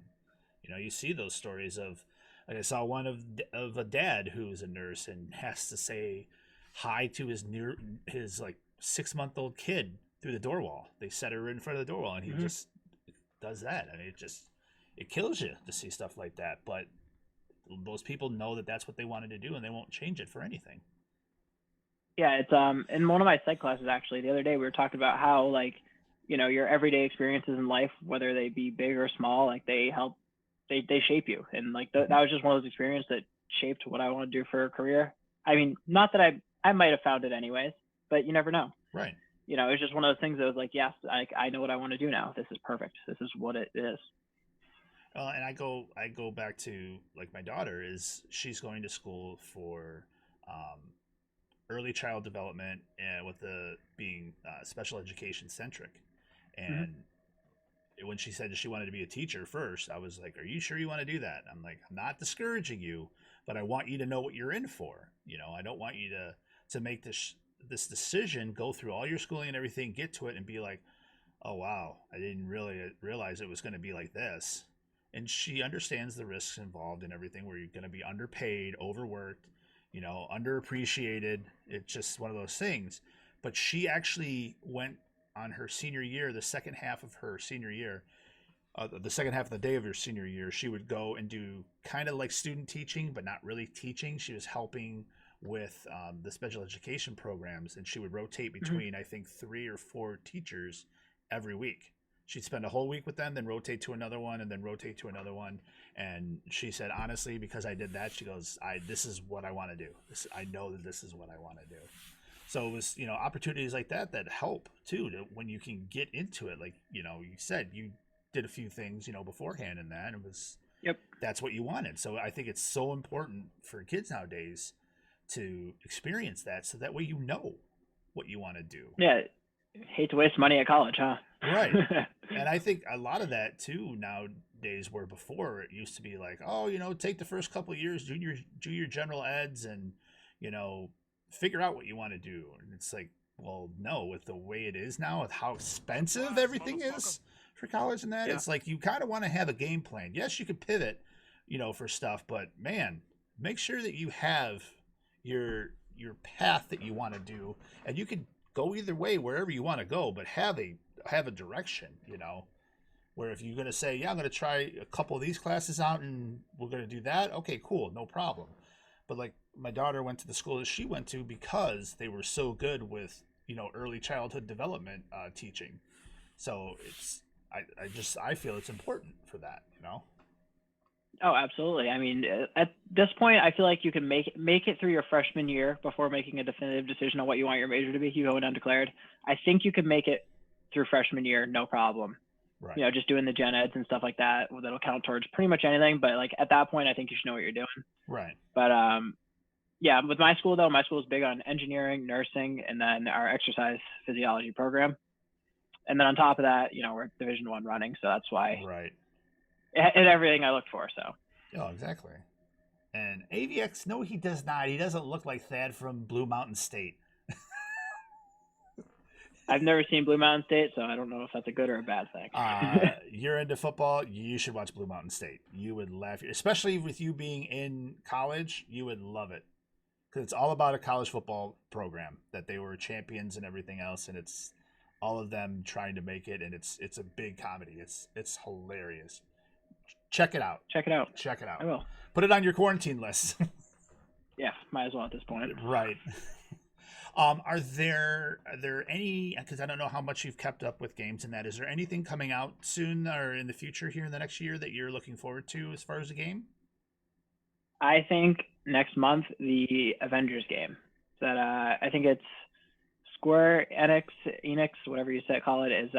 You see those stories of, like I saw one of a dad who's a nurse and has to say hi to his like 6-month-old kid through the door wall. They set her in front of the door wall, and he mm-hmm. just does that. I mean, it kills you to see stuff like that. But those people know that that's what they wanted to do, and they won't change it for anything. Yeah, it's in one of my psych classes actually the other day we were talking about how like your everyday experiences in life, whether they be big or small, like they help. They shape you, and like that was just one of those experiences that shaped what I want to do for a career. I mean, not that I might have found it anyways, but you never know. Right. It's just one of those things that was like, yes, I know what I want to do now. This is perfect. This is what it is. And I go back to like my daughter she's going to school for early child development and with the being special education centric, and. Mm-hmm. When she said she wanted to be a teacher first, I was like, are you sure you want to do that? I'm like, I'm not discouraging you, but I want you to know what you're in for. I don't want you to make this decision, go through all your schooling and everything, get to it and be like, oh, wow, I didn't really realize it was going to be like this. And she understands the risks involved in everything, where you're going to be underpaid, overworked, underappreciated. It's just one of those things. But she actually went on her senior year, the second half of her senior year, the second half of the day of her senior year, she would go and do kind of like student teaching, but not really teaching. She was helping with the special education programs, and she would rotate Mm-hmm. between I think 3 or 4 teachers every week. She'd spend a whole week with them, then rotate to another one, and then rotate to another one. And she said, honestly, because I did that, she goes, this is what I want to do. I know that this is what I want to do. So it was, opportunities like that help too, when you can get into it. Like, you said you did a few things, beforehand in that. It was, Yep. that's what you wanted. So I think it's so important for kids nowadays to experience that, so that way you know what you want to do. Yeah. Hate to waste money at college, huh? Right. And I think a lot of that too nowadays, where before it used to be like, oh, take the first couple of years, do your general eds, and figure out what you want to do. And it's like, well, no, with the way it is now, with how expensive everything is for college and that, it's like you kind of want to have a game plan. Yes, you could pivot, for stuff, but man, make sure that you have your path that you want to do, and you could go either way wherever you want to go, but have a direction, where if you're going to say, yeah, I'm going to try a couple of these classes out and we're going to do that. Okay, cool. No problem. But like my daughter went to the school that she went to because they were so good with, early childhood development teaching. So I feel it's important for that, Oh, absolutely. I mean, at this point, I feel like you can make it through your freshman year before making a definitive decision on what you want your major to be. You go undeclared. I think you can make it through freshman year, no problem. Right. Just doing the gen eds and stuff like that, that'll count towards pretty much anything. But like at that point, I think you should know what you're doing. Right. But yeah, with my school though, my school is big on engineering, nursing, and then our exercise physiology program. And then on top of that, we're Division I running, so that's why. Right. And everything I looked for, so. Oh, exactly. And AVX, no, he does not. He doesn't look like Thad from Blue Mountain State. I've never seen Blue Mountain State, so I don't know if that's a good or a bad thing. You're into football, you should watch Blue Mountain State. You would laugh, especially with you being in college. You would love it, because it's all about a college football program that they were champions and everything else, and it's all of them trying to make it, and it's a big comedy. It's hilarious. Check it out. Check it out. I will. Put it on your quarantine list. Yeah, might as well at this point. Right. Are there any, because I don't know how much you've kept up with games and that, is there anything coming out soon or in the future here in the next year that you're looking forward to as far as the game? I think next month, the Avengers game that I think it's Square Enix, whatever you call it, is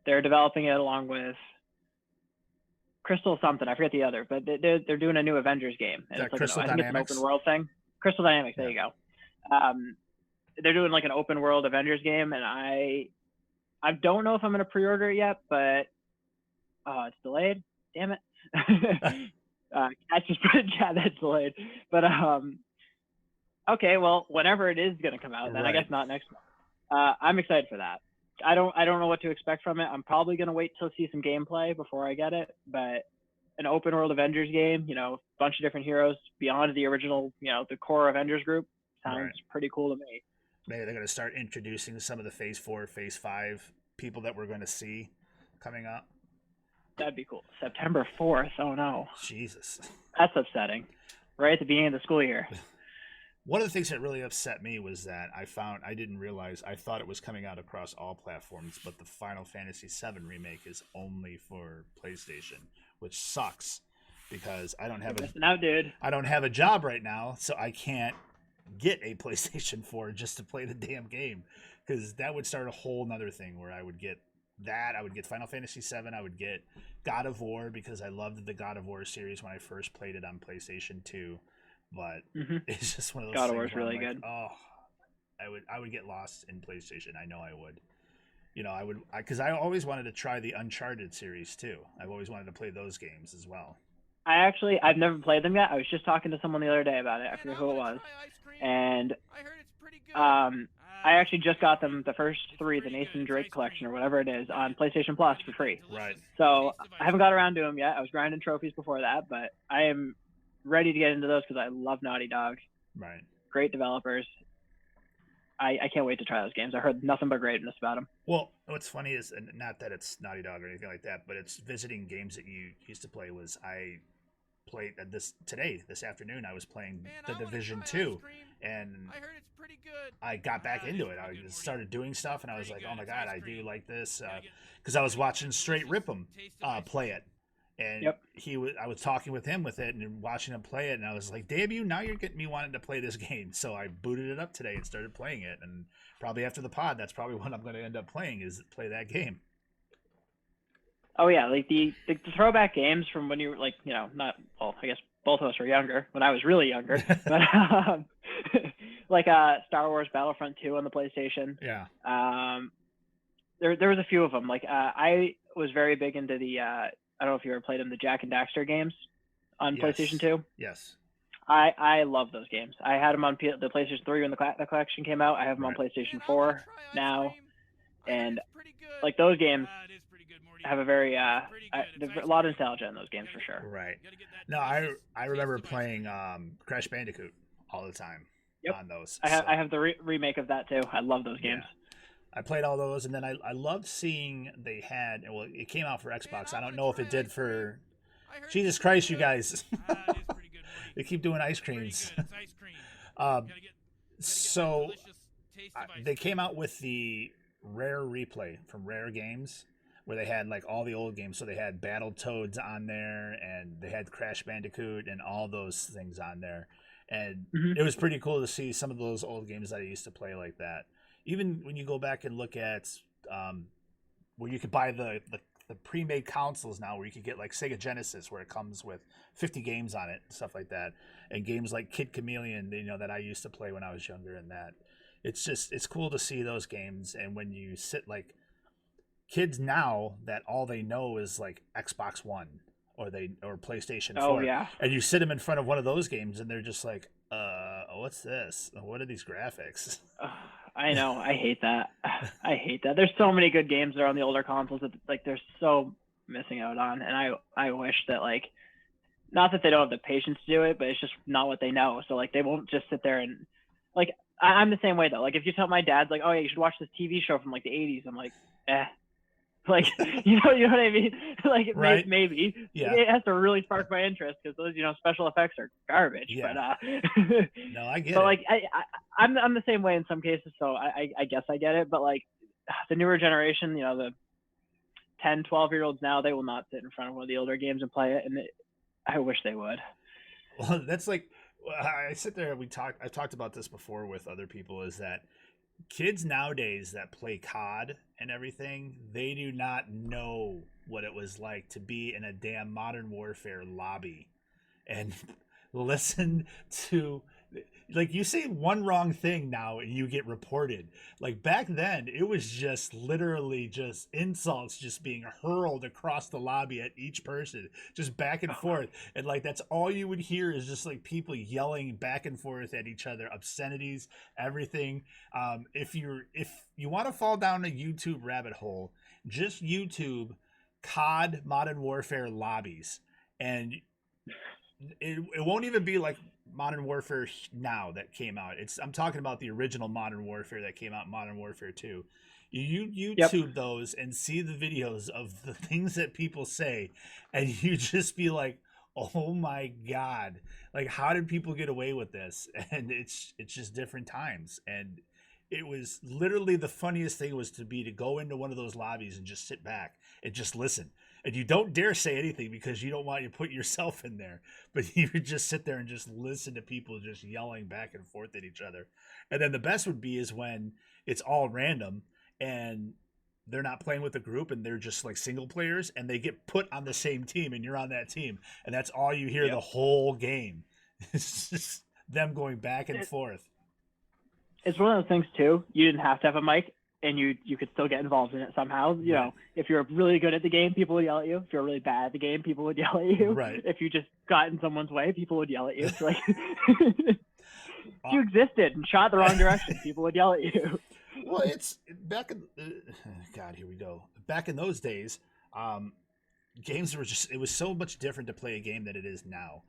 they're developing it along with Crystal something. I forget the other, but they're doing a new Avengers game. And it's like Crystal I think Dynamics? it's an open world thing. Crystal Dynamics. There you go. They're doing like an open world Avengers game, and I don't know if I'm gonna pre-order it yet, but it's delayed. Damn it. I just put in chat that's delayed. But okay, well, whenever it is gonna come out, then I guess not next month. I'm excited for that. I don't know what to expect from it. I'm probably gonna wait till see some gameplay before I get it. But an open world Avengers game, a bunch of different heroes beyond the original, the core Avengers group, sounds pretty cool to me. Maybe they're going to start introducing some of the Phase 4, Phase 5 people that we're going to see coming up. That'd be cool. September 4th. Oh no. Jesus. That's upsetting. Right at the beginning of the school year. One of the things that really upset me was that I didn't realize, I thought it was coming out across all platforms, but the Final Fantasy VII remake is only for PlayStation, which sucks because I don't have a job right now, so I can't get a PlayStation 4 just to play the damn game, because that would start a whole nother thing where I would get Final Fantasy VII, I would get God of War, because I loved the God of War series when I first played it on PlayStation 2. But it's just one of those God things of War is really like, good. Oh, I would get lost in PlayStation. I know I would. Because I always wanted to try the Uncharted series too. I've always wanted to play those games as well. I've never played them yet. I was just talking to someone the other day about it. I forget who it was. And I actually just got them, the first 3, the Nathan Drake collection or whatever it is, on PlayStation Plus for free. Right. So I haven't got around to them yet. I was grinding trophies before that, but I am ready to get into those because I love Naughty Dog. Right. Great developers. I can't wait to try those games. I heard nothing but greatness about them. Well, what's funny is, and not that it's Naughty Dog or anything like that, but it's visiting games that you used to play. Was I played this afternoon. I was playing Man, the I wanna Division try ice 2, cream. and I heard it's pretty good. I got back Ah, it into is it. I pretty good, started Morty. doing stuff, and I was Pretty like, oh good. my It's god, ice I do cream. like this, Gotta get because I was gotta get watching that Straight delicious Rip'em taste of ice play cream. it, and Yep. I was talking with him with it and watching him play it, and I was like, damn you, now you're getting me wanting to play this game. So I booted it up today and started playing it, and probably after the pod, that's probably what I'm going to end up playing, is play that game. Oh yeah, like the throwback games from when you were like, not, well, I guess both of us were younger when I was really younger, but like Star Wars Battlefront 2 on the PlayStation. Yeah. There was a few of them. Like I was very big into the I don't know if you ever played them, the Jak and Daxter games on PlayStation 2. Yes. I love those games. I had them on the PlayStation 3 when the collection came out. I have them on PlayStation 4 now, and like those games have a very there's a lot of nostalgia in those games for sure. Right. No, I remember playing Crash Bandicoot all the time on those. I have the remake of that too. I love those games. I played all those, and then I loved seeing they had, well, it came out for Xbox. I don't know if it did for. Jesus Christ, you guys! They keep doing ice creams. So they came out with the Rare Replay from Rare Games, where they had like all the old games. So they had Battletoads on there, and they had Crash Bandicoot and all those things on there. And it was pretty cool to see some of those old games that I used to play like that. Even when you go back and look at where you could buy the pre-made consoles now, where you could get like Sega Genesis, where it comes with 50 games on it and stuff like that, and games like Kid Chameleon, that I used to play when I was younger, and that it's cool to see those games. And when you sit like kids now, that all they know is like Xbox One or PlayStation 4. Oh yeah. And you sit them in front of one of those games, and they're just like, what's this? What are these graphics? I know. I hate that. I hate that. There's so many good games that are on the older consoles that like they're so missing out on, and I wish that, like, not that they don't have the patience to do it, but it's just not what they know. So like they won't just sit there and like I'm the same way though. Like if you tell my dad's like, oh yeah, you should watch this TV show from like the 80s, I'm like, like you know what I mean? Like right. maybe it has to really spark my interest, because those special effects are garbage. Yeah. But no, I get but it. like I'm the same way in some cases, so I guess I get it. But like the newer generation, the 10, 12-year-olds now, they will not sit in front of one of the older games and play it, and I wish they would. Well, that's like, I sit there, I've talked about this before with other people, is that kids nowadays that play COD and everything, they do not know what it was like to be in a damn Modern Warfare lobby and listen to, like, you say one wrong thing now and you get reported. Like back then, it was just literally just insults just being hurled across the lobby at each person, just back and forth. And like, that's all you would hear is just like people yelling back and forth at each other, obscenities, everything. If you want to fall down a YouTube rabbit hole, just YouTube COD Modern Warfare lobbies, and it won't even be like Modern Warfare now that came out. I'm talking about the original Modern Warfare that came out, Modern Warfare 2. You YouTube those and see the videos of the things that people say, and you just be like, oh my God, like how did people get away with this? And it's just different times. And it was literally the funniest thing was to go into one of those lobbies and just sit back and just listen. And you don't dare say anything because you don't want to put yourself in there. But you would just sit there and just listen to people just yelling back and forth at each other. And then the best would be is when it's all random and they're not playing with a group and they're just like single players and they get put on the same team and you're on that team. And that's all you hear the whole game. It's just them going back and forth. It's one of those things too. You didn't have to have a mic, and you could still get involved in it somehow. You know, if you're really good at the game, people would yell at you. If you're really bad at the game, people would yell at you. Right. If you just got in someone's way, people would yell at you. Like, if you existed and shot the wrong direction, people would yell at you. Well, it's back in God. Here we go. Back in those days, games were it was so much different to play a game than it is now.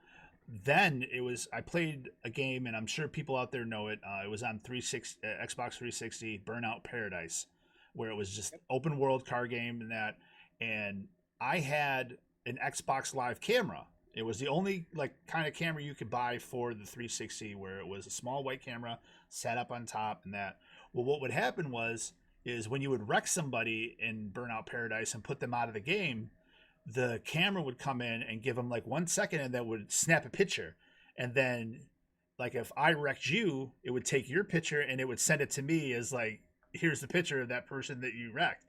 Then I played a game, and I'm sure people out there know it. It was on Xbox 360, Burnout Paradise, where it was just open world car game and that. And I had an Xbox Live camera, It was the only like kind of camera you could buy for the 360, where it was a small white camera set up on top and that. Well, what would happen is when you would wreck somebody in Burnout Paradise and put them out of the game, the camera would come in and give them like 1 second and that would snap a picture. And then like if I wrecked you, it would take your picture and it would send it to me as like, here's the picture of that person that you wrecked.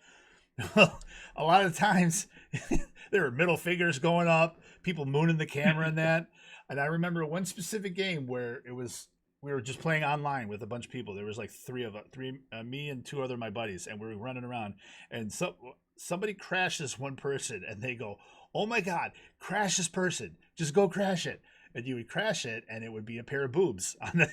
A lot of times there were middle fingers going up, people mooning the camera and that. And I remember one specific game where we were just playing online with a bunch of people. There was like me and two other my buddies, and we were running around. And somebody crashed this one person, and they go, "Oh my God, crash this person! Just go crash it!" And you would crash it, and it would be a pair of boobs on the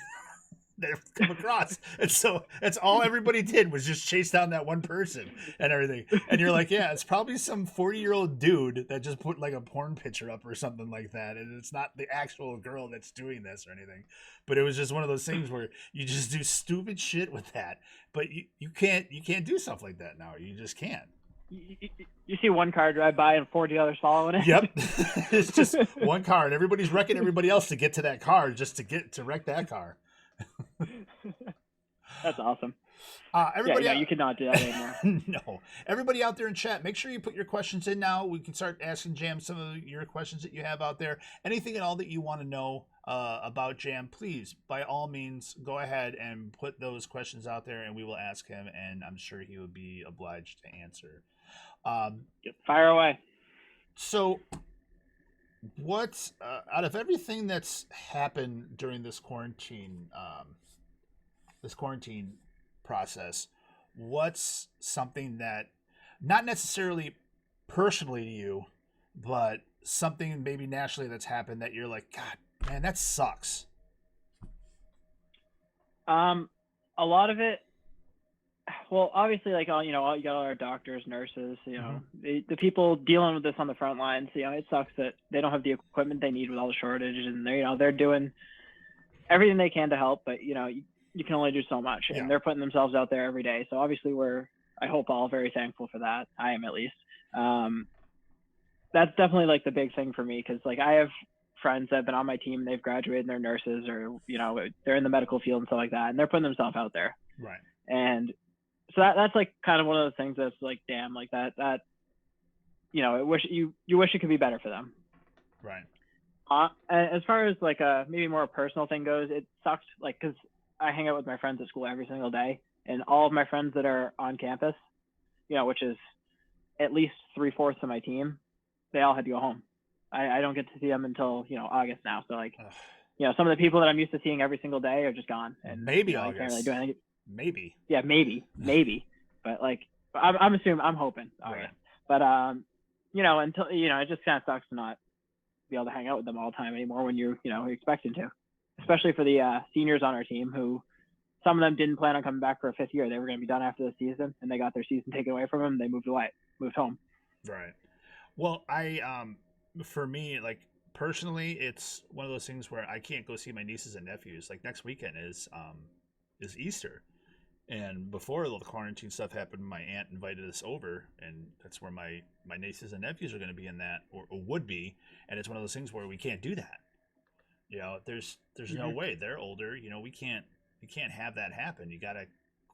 that would come across. And so that's all everybody did was just chase down that one person and everything. And you're like, yeah, it's probably some 40-year-old dude that just put like a porn picture up or something like that. And it's not the actual girl that's doing this or anything. But it was just one of those things where you just do stupid shit with that. But you can't do stuff like that now. You just can't. You see one car drive by and 40 others following it. Yep. It's just one car and everybody's wrecking everybody else to get to that car just to wreck that car. That's awesome. Everybody, you cannot do that anymore. No. Everybody out there in chat, make sure you put your questions in now. We can start asking Jam some of your questions that you have out there. Anything at all that you want to know about Jam, please, by all means, go ahead and put those questions out there, and we will ask him, and I'm sure he would be obliged to answer. Fire away. So, what out of everything that's happened during this quarantine process, what's something that not necessarily personally to you, but something maybe nationally that's happened that you're like, God, man, that sucks? A lot of it, well, obviously, like, you got all our doctors, nurses, the people dealing with this on the front lines. It sucks that they don't have the equipment they need with all the shortages, and they're doing everything they can to help, but you can only do so much, and they're putting themselves out there every day. So obviously I hope all very thankful for that. I am, at least. That's definitely like the big thing for me, because like I have friends that have been on my team, they've graduated and they're nurses, or they're in the medical field and stuff like that, and they're putting themselves out there. Right. And so that's like kind of one of those things that's like, damn, like that you wish it could be better for them. Right. As far as like maybe more personal thing goes, it sucks, like, because I hang out with my friends at school every single day, and all of my friends that are on campus, which is at least 3/4 of my team, they all had to go home. I don't get to see them until August now. So like, some of the people that I'm used to seeing every single day are just gone. And maybe August. Can't really do anything. Maybe. Yeah, maybe. But like, I'm hoping August. Right. But until it just kind of sucks to not be able to hang out with them all the time anymore when you're expecting to. Especially for the seniors on our team, who some of them didn't plan on coming back for a 5th year. They were going to be done after the season, and they got their season taken away from them. They moved home. Right. Well, for me, like personally, it's one of those things where I can't go see my nieces and nephews. Like next weekend is Easter, and before all the quarantine stuff happened, my aunt invited us over, and that's where my nieces and nephews are going to be in that, or would be, and it's one of those things where we can't do that. There's no way. They're older. You can't have that happen.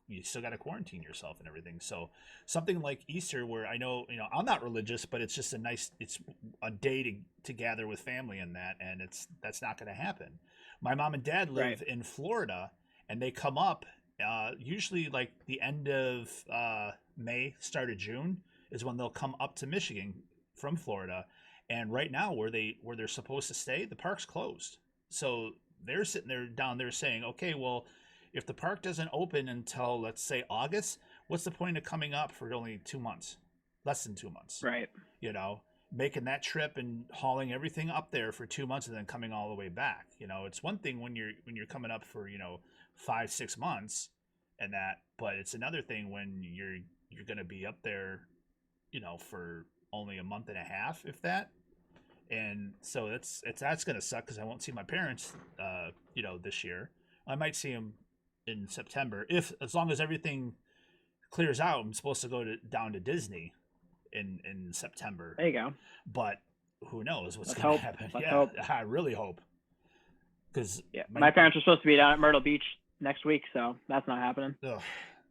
You still gotta quarantine yourself and everything. So something like Easter, where I know, I'm not religious, but it's just it's a day to gather with family and that, and that's not going to happen. My mom and dad live in Florida, and they come up usually like the end of May, start of June is when they'll come up to Michigan from Florida. And right now, where they're supposed to stay, the park's closed. So they're sitting there down there saying, okay, well, if the park doesn't open until, let's say, August, what's the point of coming up for only 2 months? Less than 2 months. Right. Making that trip and hauling everything up there for 2 months and then coming all the way back. It's one thing when you're coming up for, 5-6 months and that, but it's another thing when you're going to be up there, for only a month and a half, if that. And so that's going to suck, because I won't see my parents, this year. I might see them in September, as long as everything clears out. I'm supposed to go down to Disney in September. There you go. But who knows what's Let's going to hope. happen. Let's Yeah, hope. I really hope. Because my parents are supposed to be down at Myrtle Beach next week, so that's not happening. Ugh.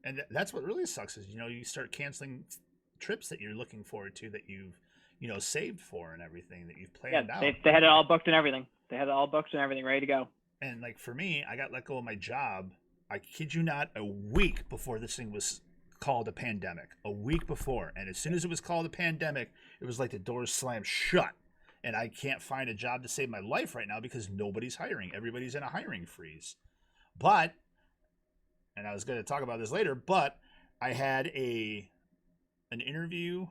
And that's what really sucks is, you start canceling trips that you're looking forward to that you've, saved for and everything that you've planned out. They had it all booked and everything. They had it all booked and everything ready to go. And like for me, I got let go of my job. I kid you not, a week before this thing was called a pandemic. A week before. And as soon as it was called a pandemic, it was like the doors slammed shut. And I can't find a job to save my life right now because nobody's hiring. Everybody's in a hiring freeze. But, and I was going to talk about this later, but I had an interview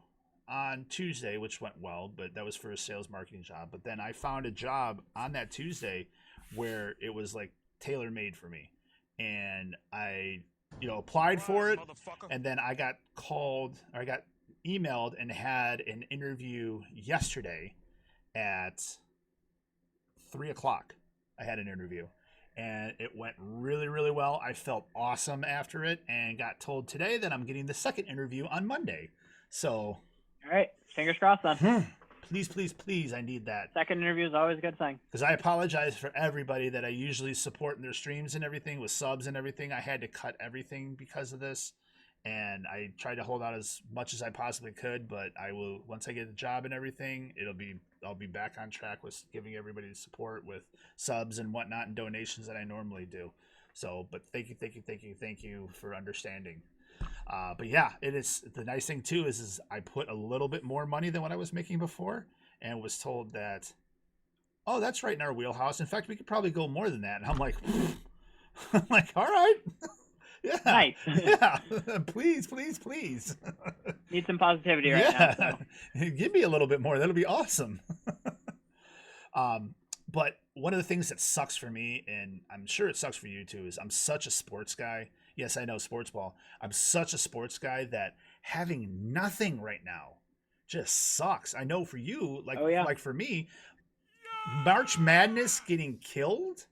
on Tuesday, which went well, but that was for a sales marketing job. But then I found a job on that Tuesday where it was like tailor-made for me. And I, applied for it. And then I got emailed and had an interview yesterday at 3:00. I had an interview and it went really, really well. I felt awesome after it and got told today that I'm getting the second interview on Monday. So, all right, fingers crossed then. Please, please, please, I need that. Second interview is always a good thing. Because I apologize for everybody that I usually support in their streams and everything with subs and everything. I had to cut everything because of this. And I tried to hold out as much as I possibly could, but I will, once I get the job and everything, I'll be back on track with giving everybody the support with subs and whatnot and donations that I normally do. So, but thank you for understanding. But yeah, it is the nice thing too is I put a little bit more money than what I was making before and was told that, oh, that's right in our wheelhouse. In fact, we could probably go more than that. And I'm like, all right. Yeah. Nice. Yeah. Please. Need some positivity right now. So. Give me a little bit more. That'll be awesome. But one of the things that sucks for me, and I'm sure it sucks for you too, is I'm such a sports guy. Yes, I know sports ball. I'm such a sports guy that having nothing right now just sucks. I know for you, like for me, March Madness getting killed,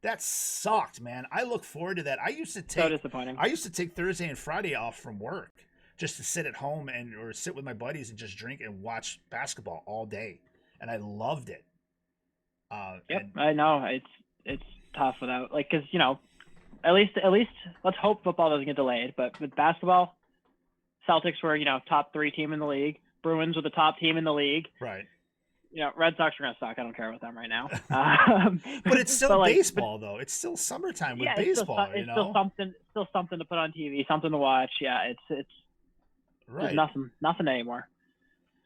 that sucked, man. I look forward to that. So disappointing. I used to take Thursday and Friday off from work just to sit at home or sit with my buddies and just drink and watch basketball all day, and I loved it. I know it's tough without because at least let's hope football doesn't get delayed. But with basketball, Celtics were top 3 team in the league. Bruins were the top team in the league. Right. Red Sox are gonna suck. I don't care about them right now. But it's still baseball, though. It's still summertime with baseball. It's still something to put on TV, something to watch. Yeah, it's right. Nothing anymore.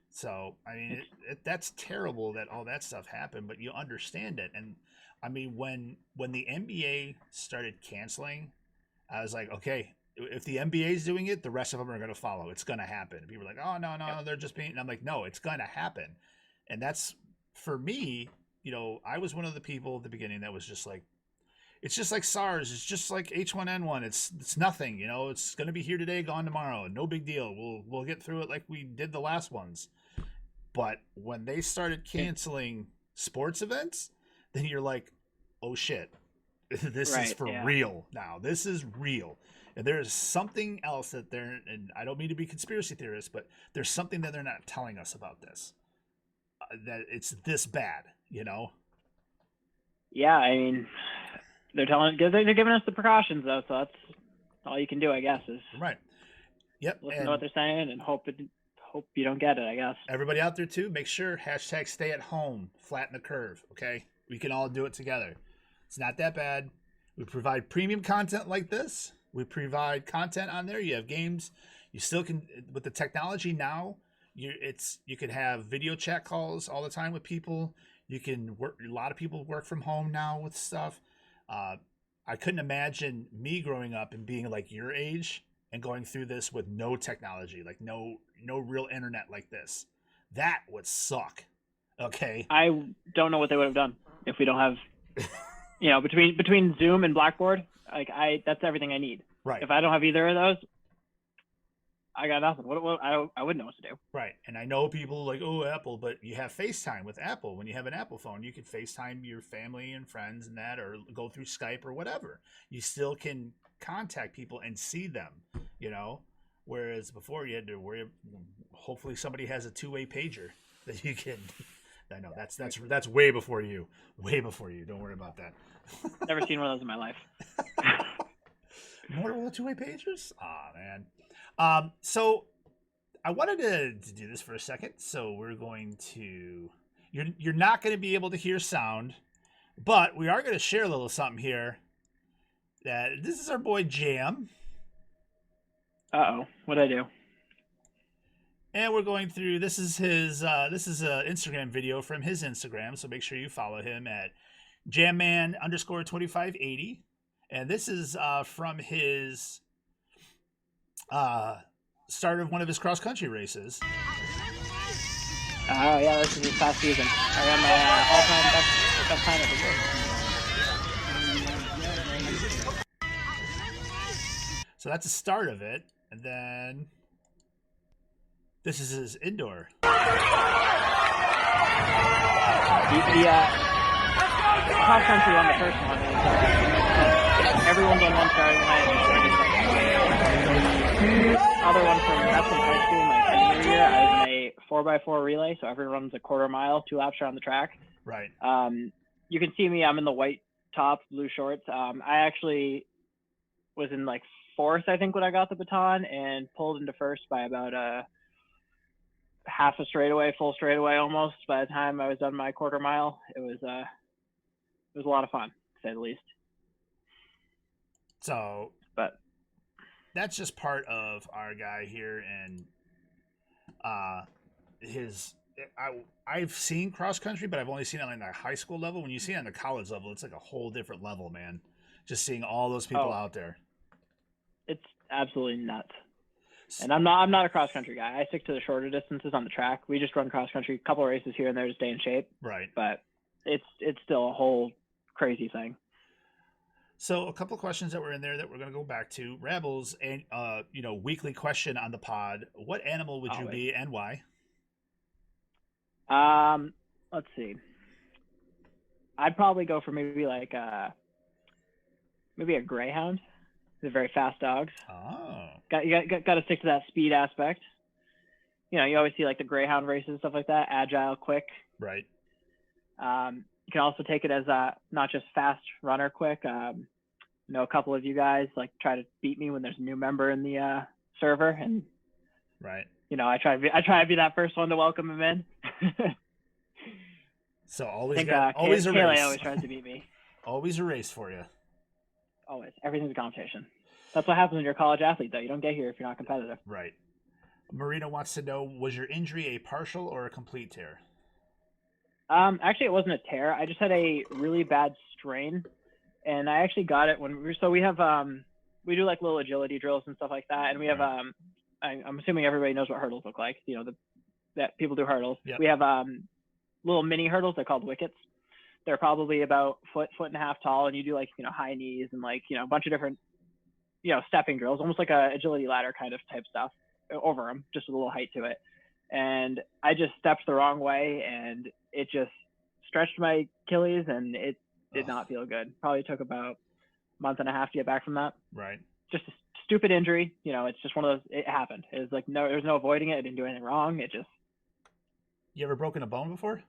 So I mean, that's terrible that all that stuff happened, but you understand it. And I mean, when the NBA started canceling, I was like, okay, if the NBA is doing it, the rest of them are going to follow. It's going to happen. People are like, oh no, they're just being. And I'm like, no, it's going to happen. And that's for me. I was one of the people at the beginning that was just like, it's just like SARS. It's just like H1N1. It's nothing. It's going to be here today, gone tomorrow. No big deal. We'll get through it like we did the last ones. But when they started canceling sports events, then you're like, oh shit, this is for real now. This is real. And there is something else that and I don't mean to be conspiracy theorist, but there's something that they're not telling us about this. That it's this bad, Yeah, I mean, they're giving us the precautions though, so that's all you can do, I guess, is right. Yep. Listen to what they're saying and hope you don't get it, I guess. Everybody out there too, make sure #stay at home, flatten the curve. Okay, we can all do it together. It's not that bad. We provide premium content like this. We provide content on there. You have games. You still can, with the technology now. You can have video chat calls all the time with people. You can work. A lot of people work from home now with stuff. I couldn't imagine me growing up and being like your age and going through this with no technology, like no real internet like this. That would suck. Okay. I don't know what they would have done if we don't have, between Zoom and Blackboard. That's everything I need. Right. If I don't have either of those, I got nothing. I wouldn't know what to do. Right. And I know people like, oh, Apple, but you have FaceTime with Apple. When you have an Apple phone, you can FaceTime your family and friends and that, or go through Skype or whatever. You still can contact people and see them, whereas before you had to worry. Hopefully somebody has a 2-way pager that you can I know that's way before you. Way before you. Don't worry about that. Never seen one of those in my life. More with two-way pagers? Aw, man. So I wanted to do this for a second. So we're going to. You're not going to be able to hear sound, but we are going to share a little something here. That this is our boy Jam. What'd I do? And we're going through. This is his. This is an Instagram video from his Instagram. So make sure you follow him at jamman_2580. And this is from his start of one of his cross country races. Oh yeah, this is his past season. I ran my all-time best time of the year. So that's the start of it, and then this is his indoor. The cross country on the first one is everyone's on one starting line. The other one from that's in high school, my senior year, I was in a 4x4 relay, so everyone runs a quarter mile, 2 laps around the track. Right. You can see me. I'm in the white top, blue shorts. I actually was in like fourth, I think, when I got the baton, and pulled into first by about half a straightaway, full straightaway almost. By the time I was done my quarter mile, it was a lot of fun, to say the least. So, but that's just part of our guy here, and I've seen cross country, but I've only seen it on the high school level. When you see it on the college level, it's like a whole different level, man. Just seeing all those people out there. It's absolutely nuts. And I'm not a cross country guy. I stick to the shorter distances on the track. We just run cross country, a couple of races here and there to stay in shape. Right. But it's still a whole crazy thing. So a couple of questions that were in there that we're going to go back to. Rebels, and weekly question on the pod. What animal would you be and why? Let's see. I'd probably go for maybe like a greyhound. They're very fast dogs. Oh. Got to stick to that speed aspect. You know, you always see like the greyhound races and stuff like that. Agile, quick. Right. You can also take it as not just fast runner, quick. A couple of you guys like try to beat me when there's a new member in the server, and right. I try to be that first one to welcome him in. So always a Kaylee race. Always tries to beat me. Always a race for you. Always. Everything's a competition. That's what happens when you're a college athlete, though. You don't get here if you're not competitive. Right. Marina wants to know, was your injury a partial or a complete tear? Actually, it wasn't a tear. I just had a really bad strain, and I actually got it when we have we do like little agility drills and stuff like that, and we have I'm assuming everybody knows what hurdles look like. That people do hurdles. Yep. We have little mini hurdles. They're called wickets. They're probably about foot and a half tall, and you do like high knees and like a bunch of different stepping drills, almost like a agility ladder kind of type stuff over them, just with a little height to it. And I just stepped the wrong way, and it just stretched my Achilles, and it did not feel good. Probably took about a month and a half to get back from that. Right. Just a stupid injury. It's just one of those. It happened. It was like there's no avoiding it. I didn't do anything wrong. It just. You ever broken a bone before?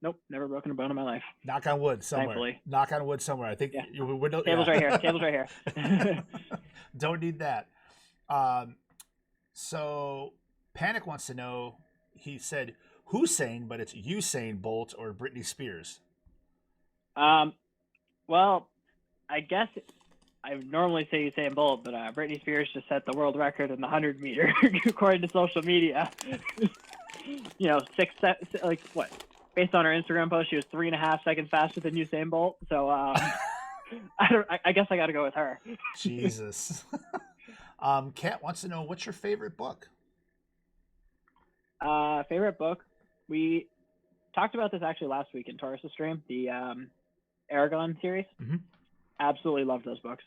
Nope, never broken a bone in my life. Knock on wood somewhere. Thankfully. Knock on wood somewhere. I think your window. Table's right here. Table's right here. Don't need that. So Panic wants to know. He said Hussein, but it's Usain Bolt or Britney Spears. Well, I guess I normally say Usain Bolt, but Britney Spears just set the world record in the 100 meter according to social media. Based on her Instagram post, she was 3.5 seconds faster than Usain Bolt. So I guess I got to go with her. Jesus. Kat wants to know, what's your favorite book? Favorite book? We talked about this actually last week in Taurus' stream, the Aragon series. Mm-hmm. Absolutely loved those books.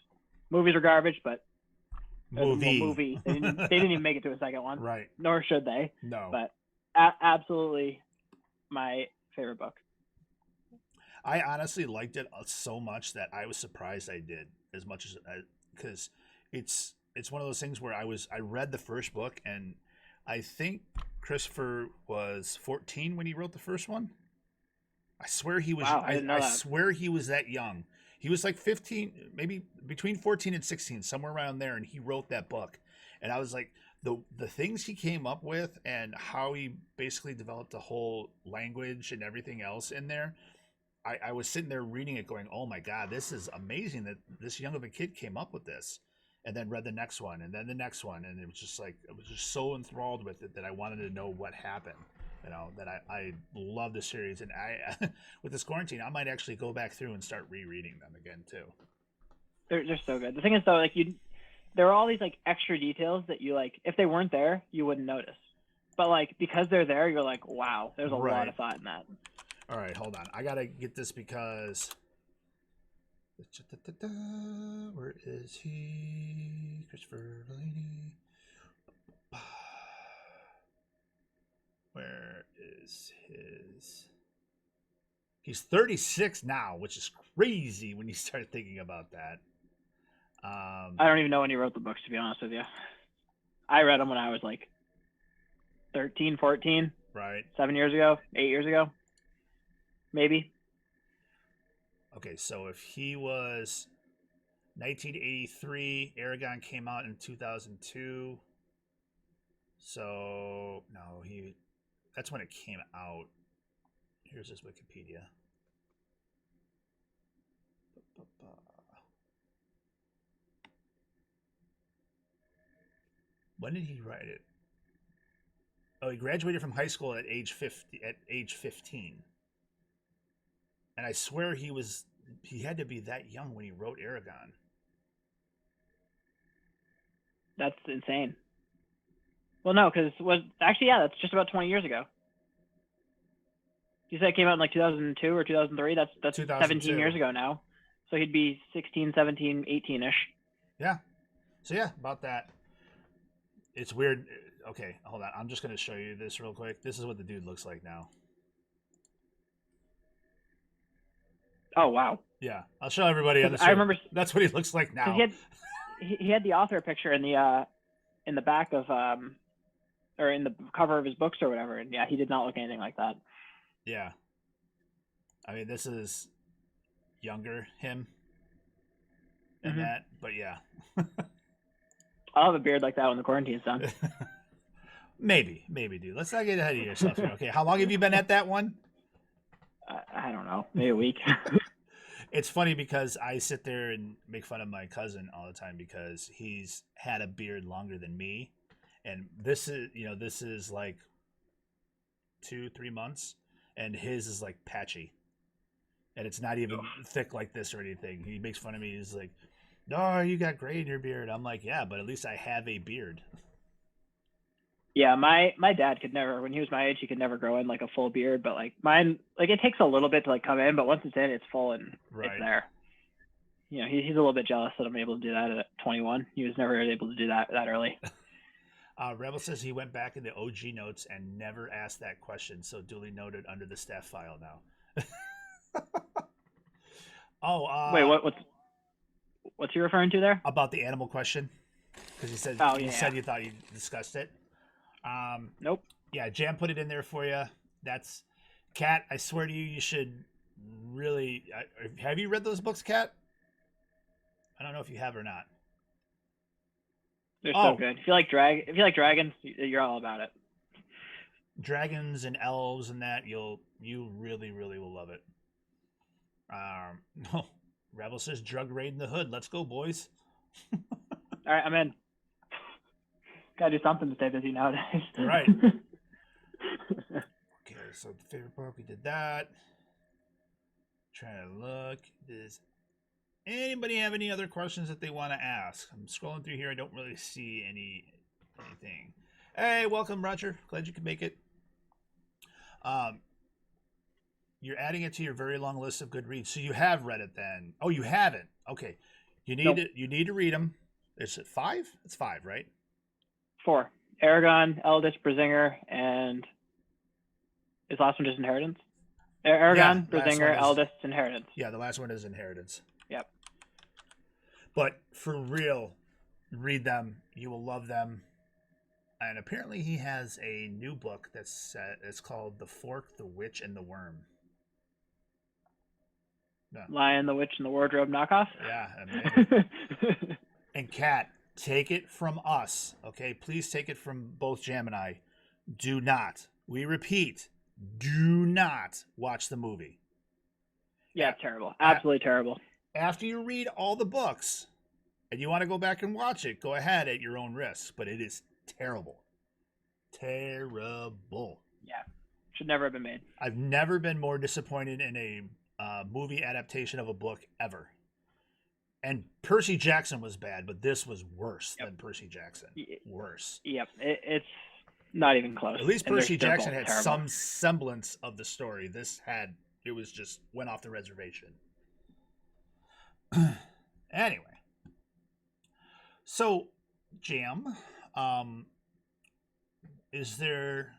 Movies are garbage, but movie. They didn't even make it to a second one. Right. Nor should they. No. But absolutely my favorite book. I honestly liked it so much that I was surprised I did as much as because it's one of those things where I read the first book, and I think Christopher was 14 when he wrote the first one. I swear he was. Wow, I didn't know that. swear he was that young. He was like 15, maybe between 14 and 16, somewhere around there, and he wrote that book. And I was like, the things he came up with and how he basically developed the whole language and everything else in there. I was sitting there reading it, going, "Oh my God, this is amazing that this young of a kid came up with this." And then read the next one, and then the next one, and it was just like I was just so enthralled with it that I wanted to know what happened. You know, that I love the series, and I with this quarantine, I might actually go back through and start rereading them again too. They're so good. The thing is though, like there are all these like extra details that you like if they weren't there, you wouldn't notice. But like because they're there, you're like, wow, there's a lot of thought in that. All right, hold on. I gotta get this because where is he? Christopher Delaney. Where is his? He's 36 now, which is crazy when you start thinking about that. I don't even know when he wrote the books, to be honest with you. I read them when I was like 13, 14. Right. 7 years ago, 8 years ago, maybe. Okay, so if he was 1983, Aragon came out in 2002. So no, that's when it came out. Here's his Wikipedia. When did he write it? Oh, he graduated from high school at age 15. And I swear he had to be that young when he wrote Aragon. That's insane. Well, no, because that's just about 20 years ago. You said it came out in like 2002 or 2003. That's 17 years ago now. So he'd be 16, 17, 18-ish. Yeah. So yeah, about that. It's weird. Okay, hold on. I'm just going to show you this real quick. This is what the dude looks like now. Oh, wow. Yeah, I'll show everybody on the show. I remember that's what he looks like now. He had the author picture in the back of or in the cover of his books or whatever, and yeah, he did not look anything like that. Yeah. I mean, this is younger him and that, but yeah. I'll have a beard like that when the quarantine's done. Maybe, dude. Let's not get ahead of yourself here. Okay, how long have you been at that one? I don't know, maybe a week. It's funny because I sit there and make fun of my cousin all the time because he's had a beard longer than me, and this is like 2-3 months, and his is like patchy, and it's not even thick like this or anything. He makes fun of me. He's like, "No, you got gray in your beard." I'm like, "Yeah, but at least I have a beard." Yeah, my dad could never, when he was my age, he could never grow in like a full beard, but like mine, like it takes a little bit to like come in, but once it's in, it's full and it's there. You know, he's a little bit jealous that I'm able to do that at 21. He was never able to do that early. Rebel says he went back in the OG notes and never asked that question, so duly noted under the staff file now. Wait, what's he referring to there? About the animal question, because he said said you thought you discussed it. Nope. Yeah, Jam put it in there for you. That's Kat. I swear to you, you should really. Have you read those books, Kat? I don't know if you have or not. They're so good. If you like dragons, you're all about it. Dragons and elves and that, you really, really will love it. Rebel says drug raid in the hood. Let's go, boys. All right, I'm in. Gotta do something to stay busy nowadays. Right. Okay, so the favorite book, we did that. Trying to look. Does anybody have any other questions that they want to ask? I'm scrolling through here. I don't really see anything. Hey, welcome, Roger. Glad you could make it. You're adding it to your very long list of good reads. So you have read it then. Oh, you haven't. Okay. You need to read them. Is it 5? It's 5, right? 4. Aragon, Eldest, Brazinger, and his last one is Inheritance. Aragon, Brazinger, Eldest, Inheritance. Yeah, the last one is Inheritance. Yep. But for real, read them. You will love them. and apparently he has a new book it's called The Fork, the Witch, and the Worm. Yeah. Lion, the Witch, and the Wardrobe knockoff. Yeah, maybe. And Kat, take it from us, okay? Please take it from both Jam and I. Do not, we repeat, do not watch the movie. Yeah, terrible. Absolutely terrible. After you read all the books and you want to go back and watch it, go ahead at your own risk. But it is terrible. Terrible. Yeah, should never have been made. I've never been more disappointed in a movie adaptation of a book ever. And Percy Jackson was bad, but this was worse than Percy Jackson. Worse. Yep, it's not even close. At least Percy Jackson had some semblance of the story. It was just went off the reservation. Anyway. So, Jam, is there,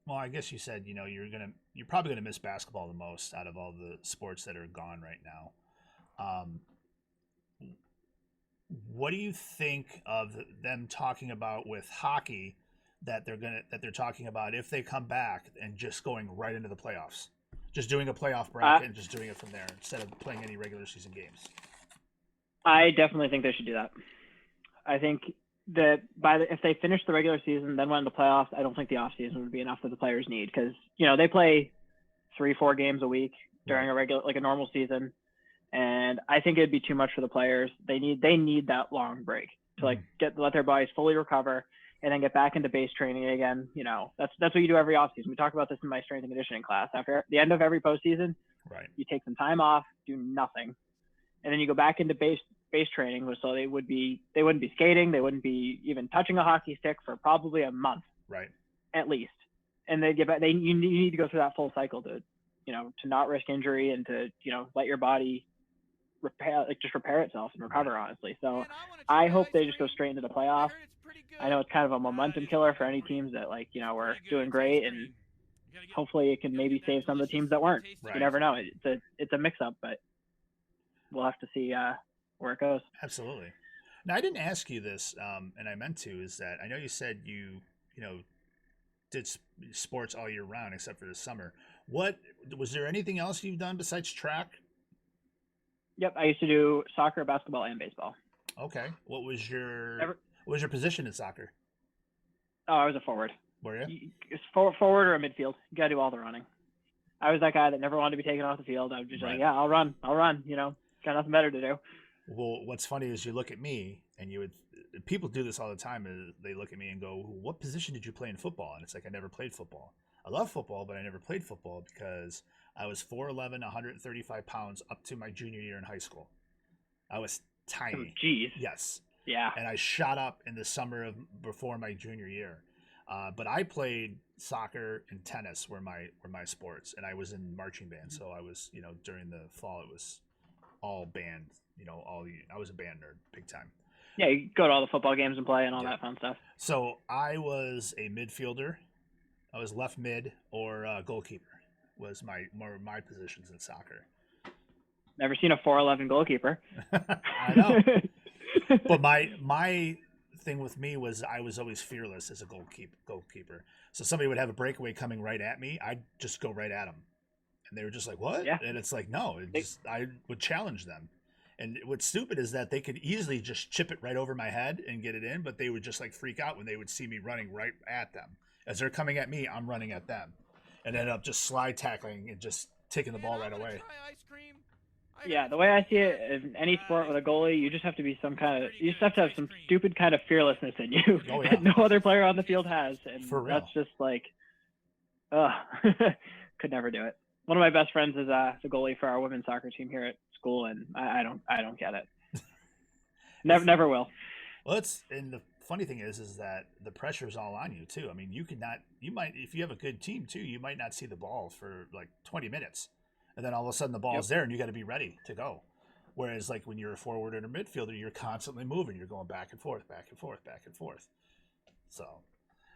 well, I guess you said, you're probably going to miss basketball the most out of all the sports that are gone right now. What do you think of them talking about with hockey that they're talking about if they come back and just going right into the playoffs, just doing a playoff bracket and just doing it from there instead of playing any regular season games? I definitely think they should do that. I think that if they finish the regular season, then went into the playoffs, I don't think the off season would be enough that the players need, because they play 3-4 games a week during a normal season. And I think it'd be too much for the players. They need that long break to let their bodies fully recover and then get back into base training again. That's what you do every offseason. We talk about this in my strength and conditioning class. After the end of every postseason, you take some time off, do nothing, and then you go back into base training. So they wouldn't be skating, they wouldn't be even touching a hockey stick for probably a month, at least. And they get back. You need to go through that full cycle to not risk injury and to let your body repair itself and recover, honestly. So I hope they just go straight into the playoffs. I know it's kind of a momentum killer for any teams that were doing great, and hopefully it can maybe save some of the teams that weren't. You never know. It's a mix up, but we'll have to see where it goes. Absolutely. Now, I didn't ask you this, and I meant to, is that I know you said you did sports all year round except for the summer. Was there anything else you've done besides track? Yep, I used to do soccer, basketball, and baseball. Okay. What was your position in soccer? Oh, I was a forward. Were you? Forward or a midfield. You got to do all the running. I was that guy that never wanted to be taken off the field. I was just like, I'll run. Got nothing better to do. Well, what's funny is you look at me and people do this all the time. Is they look at me and go, what position did you play in football? And it's like, I never played football. I love football, but I never played football because I was 4'11", 135 pounds up to my junior year in high school. I was tiny. Oh, geez. Yes. Yeah. And I shot up in the summer before my junior year. But I played soccer and tennis were my sports, and I was in marching band. So I was, during the fall, it was all band, I was a band nerd big time. Yeah, you go to all the football games and play and all that fun stuff. So I was a midfielder. I was left mid or goalkeeper was my positions in soccer. Never seen a 4'11" goalkeeper. I know. But my thing with me was I was always fearless as a goalkeeper. So somebody would have a breakaway coming right at me, I'd just go right at them. And they were just like, what? Yeah. And it's like, no, I would challenge them. And what's stupid is that they could easily just chip it right over my head and get it in, but they would just freak out when they would see me running right at them. As they're coming at me, I'm running at them. And end up just slide tackling and just taking the ball right away. Yeah, the way I see it, in any sport with a goalie, you just have to be you just have to have some stupid kind of fearlessness in you that no other player on the field has. And for real. That's just could never do it. One of my best friends is the goalie for our women's soccer team here at school, and I don't get it. Never will. Well, and the funny thing is that the pressure is all on you too. I mean, you might, if you have a good team too, you might not see the ball for 20 minutes. And then all of a sudden the ball's there and you got to be ready to go. Whereas when you're a forward and a midfielder, you're constantly moving. You're going back and forth, back and forth, back and forth. So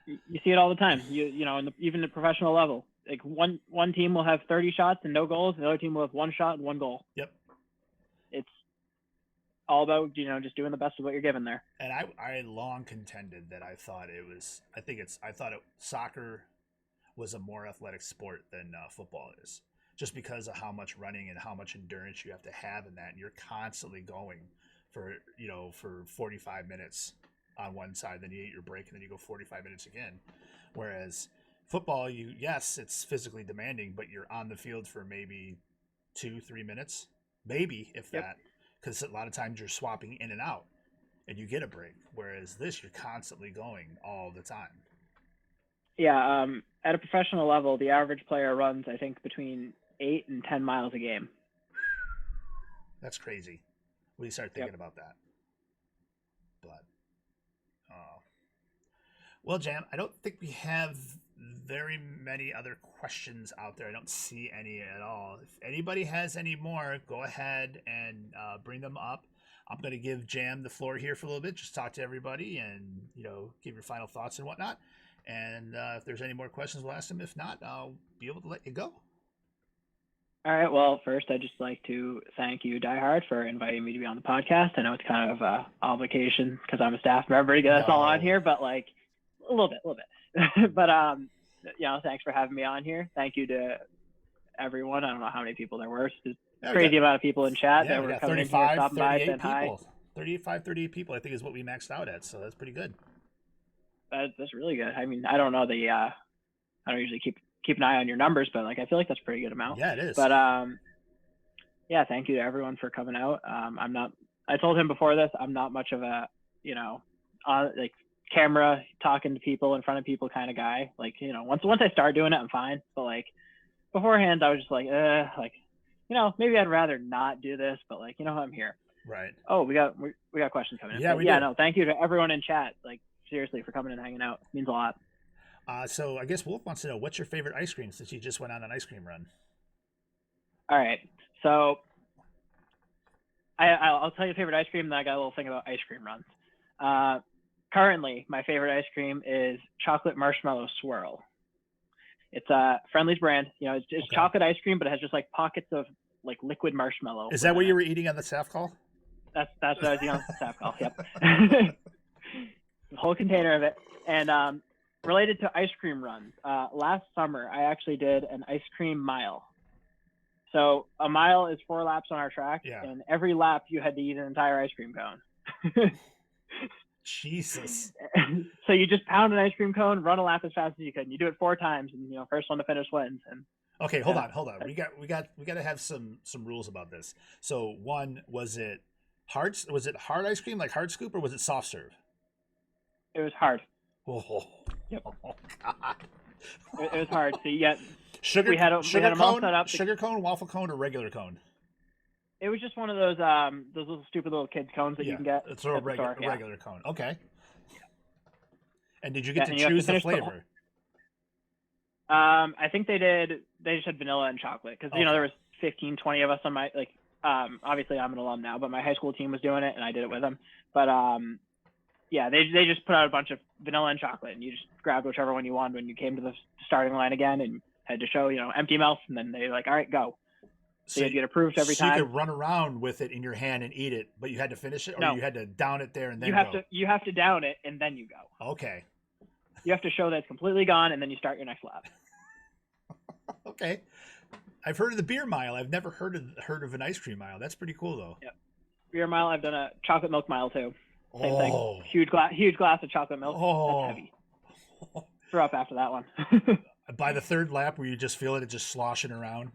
you see it all the time. Even the professional level, one team will have 30 shots and no goals. The other team will have one shot and one goal. Yep. all about, just doing the best of what you're given there. And I long contended that I thought soccer was a more athletic sport than football is, just because of how much running and how much endurance you have to have in that, and you're constantly going for 45 minutes on one side, then you eat your break, and then you go 45 minutes again. Whereas football, yes, it's physically demanding, but you're on the field for maybe 2-3 minutes, maybe if that, because a lot of times you're swapping in and out, and you get a break. Whereas this, you're constantly going all the time. Yeah, at a professional level, the average player runs, I think, between 8 and 10 miles a game. That's crazy when you start thinking about that. But, well, Jam, I don't think we have very many other questions out there. I don't see any at all. If anybody has any more, go ahead and bring them up. I'm going to give Jam the floor here for a little bit. Just talk to everybody and, give your final thoughts and whatnot. And if there's any more questions, we'll ask them. If not, I'll be able to let you go. All right. Well, first, I'd just like to thank you, Diehard, for inviting me to be on the podcast. I know it's kind of an obligation because I'm a staff member to get us all on here, but like a little bit. But, thanks for having me on here. Thank you to everyone. I don't know how many people there were. It's a crazy amount of people in chat that were coming in here, stopping by, saying hi. 38 people, I think, is what we maxed out at. So that's pretty good. That's really good. I mean, I don't know I don't usually keep an eye on your numbers, but like I feel like that's a pretty good amount. Yeah, it is. But thank you to everyone for coming out. I told him before this, I'm not much of a like camera talking to people in front of people kind of guy. Like, once I start doing it, I'm fine. But like beforehand, I was just like maybe I'd rather not do this, but like I'm here. Right. Oh, we got questions coming in. Yeah, but, no, thank you to everyone in chat. Like seriously, for coming and hanging out. It means a lot. So I guess Wolf wants to know, what's your favorite ice cream since you just went on an ice cream run? All right. So I'll tell you the favorite ice cream, and then I got a little thing about ice cream runs. Currently, my favorite ice cream is chocolate marshmallow swirl. It's Friendly's brand. It's chocolate ice cream, but it has just like pockets of like liquid marshmallow. Is that what you were eating on the staff call? That's what I was eating on the staff call. Yep. The whole container of it. And related to ice cream runs, last summer I actually did an ice cream mile. So a mile is 4 laps on our track, and every lap you had to eat an entire ice cream cone. Jesus. So you just pound an ice cream cone, run a lap as fast as you could, and you do it 4 times, and first one to finish wins. And okay, hold on. We got to have some rules about this. So one, was it hard ice cream, like hard scoop, or was it soft serve? It was hard. Oh. Yep. Oh God. It was hard. So you got sugar. We had them all set up. Sugar cone, waffle cone, or regular cone? It was just one of those little stupid little kids cones that you can get. It's a regular cone. Okay. Yeah. And did you get to choose the flavor? I think they did. They just had vanilla and chocolate because there was 15, 20 of us on my obviously I'm an alum now, but my high school team was doing it and I did it with them. But they just put out a bunch of vanilla and chocolate, and you just grabbed whichever one you wanted when you came to the starting line again, and had to show empty mouth, and then they were like, all right, go. So you had to get approved every time. You could run around with it in your hand and eat it, but you had to finish it, or you had to down it there and then you have to down it and then you go. Okay. You have to show that it's completely gone, and then you start your next lap. Okay. I've heard of the beer mile. I've never heard of an ice cream mile. That's pretty cool, though. Yep. Beer mile. I've done a chocolate milk mile too. Same thing. Huge glass of chocolate milk. That's heavy. Throw up after that one. By the third lap, where you just feel it just sloshing around?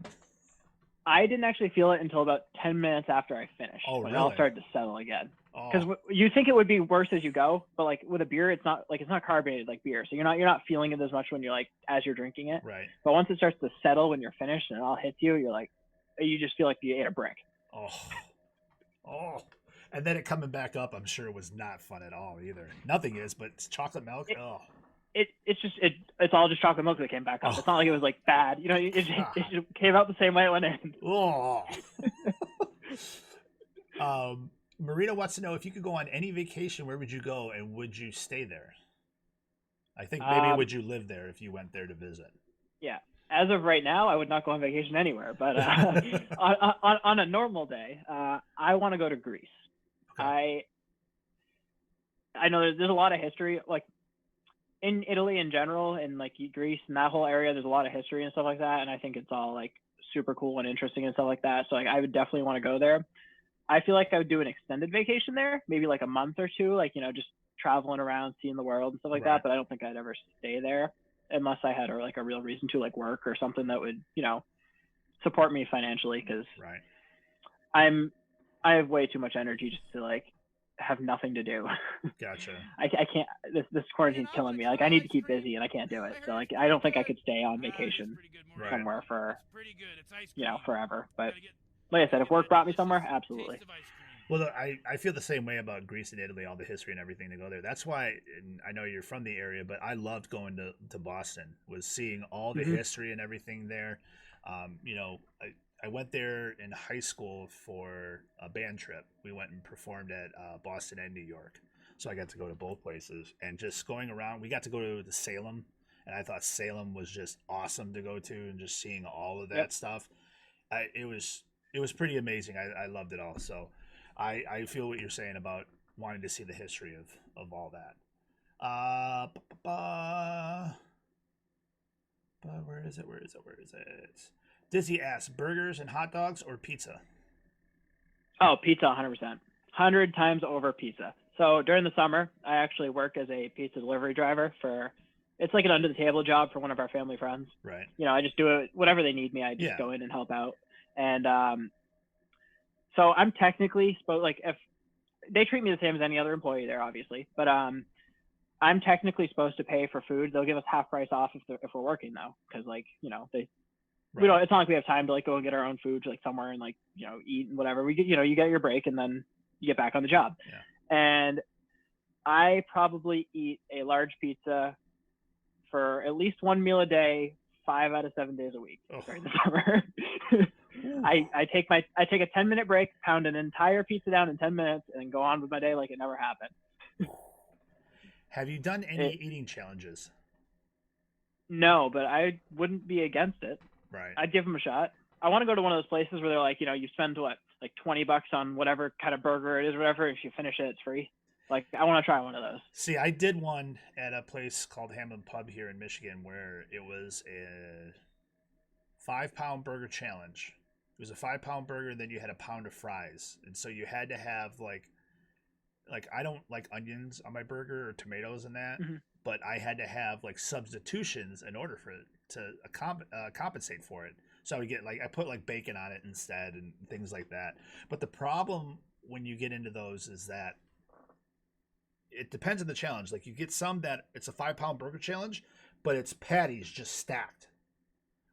I didn't actually feel it until about 10 minutes after I finished. Oh, when really? it all started to settle again. Because you think it would be worse as you go, but like with a beer, it's not carbonated like beer, so you're not feeling it as much when you're like as you're drinking it. Right. But once it starts to settle when you're finished and it all hits you, you just feel like you ate a brick. Oh. And then it coming back up, I'm sure, was not fun at all either. Nothing is, but it's chocolate milk. It's all just chocolate milk that came back up. It's not like it was like bad. It just came out the same way it went in. Oh. Marina wants to know, if you could go on any vacation, where would you go, and would you stay there? I think maybe would you live there if you went there to visit? Yeah. As of right now, I would not go on vacation anywhere. But on a normal day, I want to go to Greece. I know there's a lot of history, like in Italy in general, and like Greece and that whole area. There's a lot of history and stuff like that, and I think it's all like super cool and interesting and stuff like that. So like I would definitely want to go there. I feel like I would do an extended vacation there, maybe like a month or two, like just traveling around, seeing the world and stuff like that. But I don't think I'd ever stay there unless I had like a real reason to, like work or something that would support me financially, because I have way too much energy just to like have nothing to do. Gotcha. I can't. This quarantine's killing me. Like I need to keep busy, and I can't do it. So like I don't think I could stay on vacation somewhere for forever. But like I said, if work brought me somewhere, absolutely. Well, I feel the same way about Greece and Italy, all the history and everything to go there. That's why, and I know you're from the area, but I loved going to Boston, was seeing all the history and everything there. I went there in high school for a band trip. We went and performed at Boston and New York. So I got to go to both places. And just going around, we got to go to the Salem, and I thought Salem was just awesome to go to, and just seeing all of that stuff. It was pretty amazing. I loved it all. So I feel what you're saying about wanting to see the history of all that. Where is it? Dizzy asks, burgers and hot dogs or pizza? Oh, pizza, 100%. 100 times over pizza. So during the summer, I actually work as a pizza delivery driver it's like an under-the-table job for one of our family friends. Right. I just do it, whatever they need me, I just go in and help out. And so I'm technically supposed, like, if they treat me the same as any other employee there, obviously, but I'm technically supposed to pay for food. They'll give us half price off if we're working, though, because like we don't. It's not like we have time to like go and get our own food like somewhere and like eat and whatever. We get you get your break and then you get back on the job. Yeah. And I probably eat a large pizza for at least one meal a day, 5 out of 7 days a week during the summer. I take a 10-minute break, pound an entire pizza down in 10 minutes, and go on with my day like it never happened. Have you done any eating challenges? No, but I wouldn't be against it. Right. I'd give them a shot. I want to go to one of those places where they're like, you spend what, like $20 on whatever kind of burger it is, whatever. If you finish it, it's free. Like, I want to try one of those. See, I did one at a place called Hamlin Pub here in Michigan where it was a 5-pound burger challenge. It was a 5-pound burger, and then you had a pound of fries. And so you had to have like I don't like onions on my burger or tomatoes and that, but I had to have like substitutions in order for it to compensate for it. So I would get I put like bacon on it instead and things like that. But the problem when you get into those is that it depends on the challenge. Like you get some that it's a 5-pound burger challenge, but it's patties just stacked,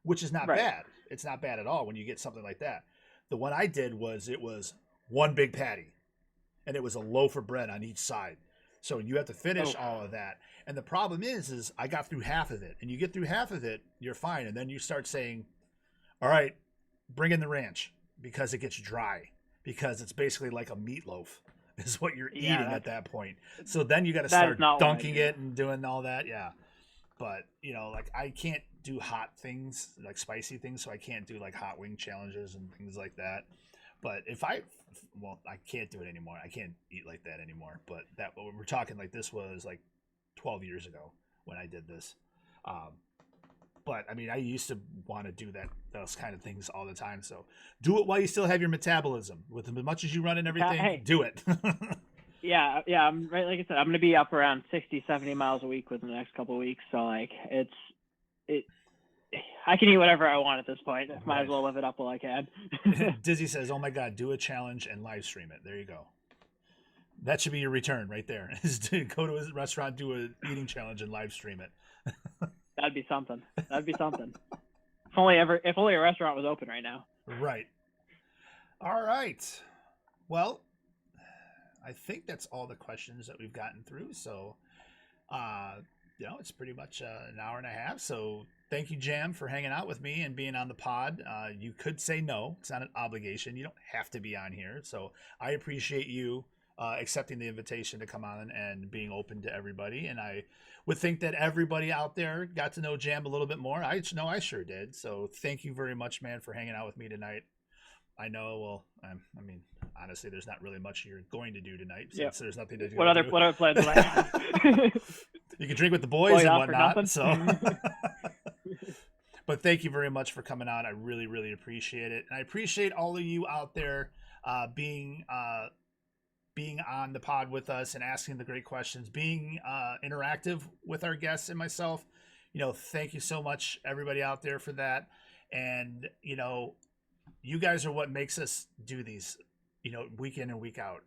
which is not bad. It's not bad at all when you get something like that. The one I did it was one big patty, and it was a loaf of bread on each side. So you have to finish all of that. And the problem is I got through half of it. And you get through half of it, you're fine. And then you start saying, all right, bring in the ranch, because it gets dry, because it's basically like a meatloaf is what you're eating at that point. So then you got to start dunking it and doing all that. Yeah. But, like I can't do hot things, like spicy things. So I can't do like hot wing challenges and things like that. But I can't do it anymore. I can't eat like that anymore. But we're talking like this was like 12 years ago when I did this. But I mean, I used to want to do those kind of things all the time. So do it while you still have your metabolism. With as much as you run and everything, do it. Yeah. I'm right. Like I said, I'm going to be up around 60, 70 miles a week within the next couple of weeks. So like I can eat whatever I want at this point. Might as well live it up while I can. Dizzy says, "Oh my God, do a challenge and live stream it." There you go. That should be your return right there. Is to go to a restaurant, do a eating challenge, and live stream it. That'd be something. If only a restaurant was open right now. Right. All right. Well, I think that's all the questions that we've gotten through. So, it's pretty much an hour and a half. So thank you, Jam, for hanging out with me and being on the pod. You could say no. It's not an obligation. You don't have to be on here. So I appreciate you accepting the invitation to come on and being open to everybody. And I would think that everybody out there got to know Jam a little bit more. I know I sure did. So thank you very much, man, for hanging out with me tonight. I know. Well, I mean, honestly, there's not really much you're going to do tonight since Yep. there's nothing to do. What other plans do I have? You can drink with the boys Boy and off for whatnot. nothing. So, but thank you very much for coming on. I really, really appreciate it, and I appreciate all of you out there being on the pod with us and asking the great questions, being interactive with our guests and myself. Thank you so much, everybody out there, for that. And you guys are what makes us do these, week in and week out.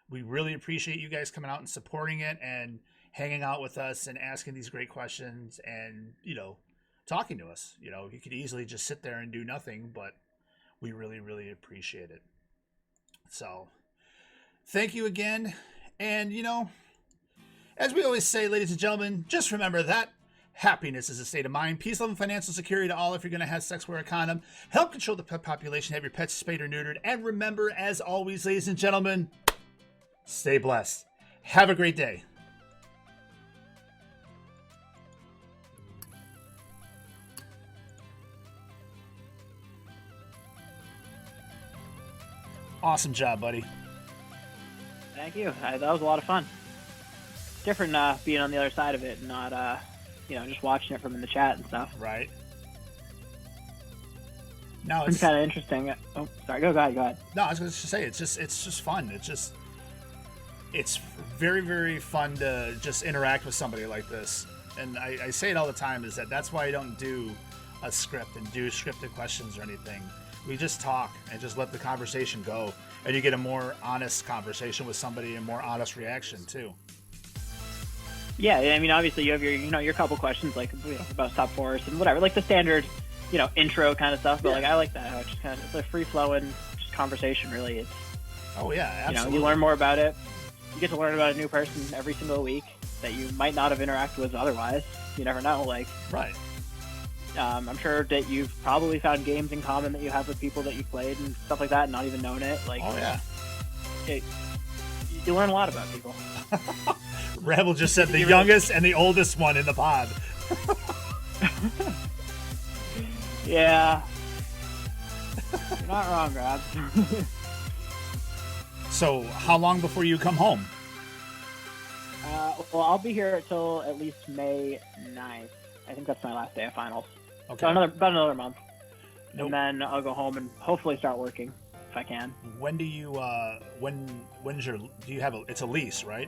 We really appreciate you guys coming out and supporting it and hanging out with us and asking these great questions and, talking to us. You could easily just sit there and do nothing, but we really, really appreciate it. So thank you again. And, as we always say, ladies and gentlemen, just remember that happiness is a state of mind. Peace, love, and financial security to all. If you're going to have sex, wear a condom. Help control the pet population. Have your pets spayed or neutered. And remember, as always, ladies and gentlemen, stay blessed. Have a great day. Awesome job, buddy. Thank you. That was a lot of fun. Different being on the other side of it and not, just watching it from in the chat and stuff. Right. No, it's kind of interesting. Oh, sorry. Go ahead. No, I was going to say it's just fun. It's very, very fun to just interact with somebody like this. And I say it all the time is that's why I don't do a script and do scripted questions or anything. We just talk and just let the conversation go, and you get a more honest conversation with somebody and more honest reaction too. Yeah, I mean, obviously you have your couple questions like about SupForce and whatever, like the standard, intro kind of stuff. But I like that how it's just kind of it's a free flowing just conversation. Really, it's absolutely. You learn more about it. You get to learn about a new person every single week that you might not have interacted with otherwise. You never know. Right. I'm sure that you've probably found games in common that you have with people that you played and stuff like that, and not even known it. You learn a lot about people. Rebel just said the youngest and the oldest one in the pod. Yeah. You're not wrong, Rob. So, how long before you come home? Well, I'll be here until at least May 9th. I think that's my last day of finals. Okay. So about another month. Nope. And then I'll go home and hopefully start working if I can. When do you it's a lease, right?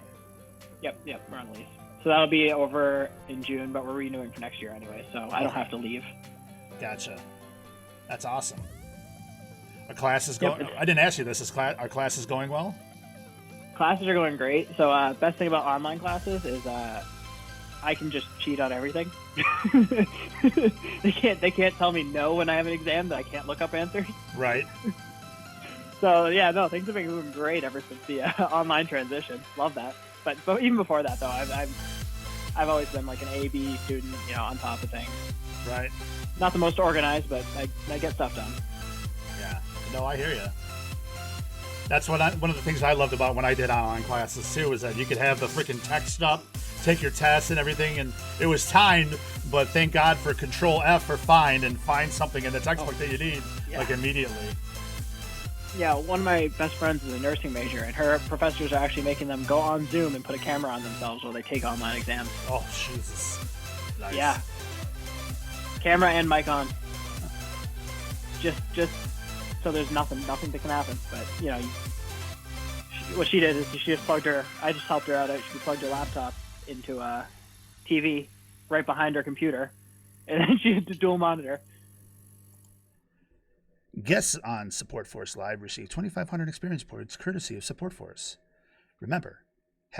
Yep, we're on lease. So that'll be over in June, but we're renewing for next year anyway, so I don't have to leave. Gotcha. That's awesome. Our class is going. I didn't ask you this. Our class is going well? Classes are going great. So best thing about online classes is I can just cheat on everything. They can't tell me no when I have an exam that I can't look up answers. Right. So things have been moving great ever since the online transition. Love that. But even before that though, I've always been like an A/B student, on top of things. Right. Not the most organized, but I get stuff done. Yeah. No, I hear you. That's one of the things I loved about when I did online classes too, is that you could have the freaking text up, take your tests and everything, and it was timed, but thank God for Control F for find something in the textbook that you need immediately. Yeah, one of my best friends is a nursing major, and her professors are actually making them go on Zoom and put a camera on themselves while they take online exams. Oh, Jesus. Nice. Yeah. Camera and mic on. Just so there's nothing that can happen. But, what she did is she just I just helped her out. She plugged her laptop into a TV right behind her computer, and then she had to dual monitor. Guests on SupForce Live receive 2,500 experience points courtesy of SupForce. Remember, #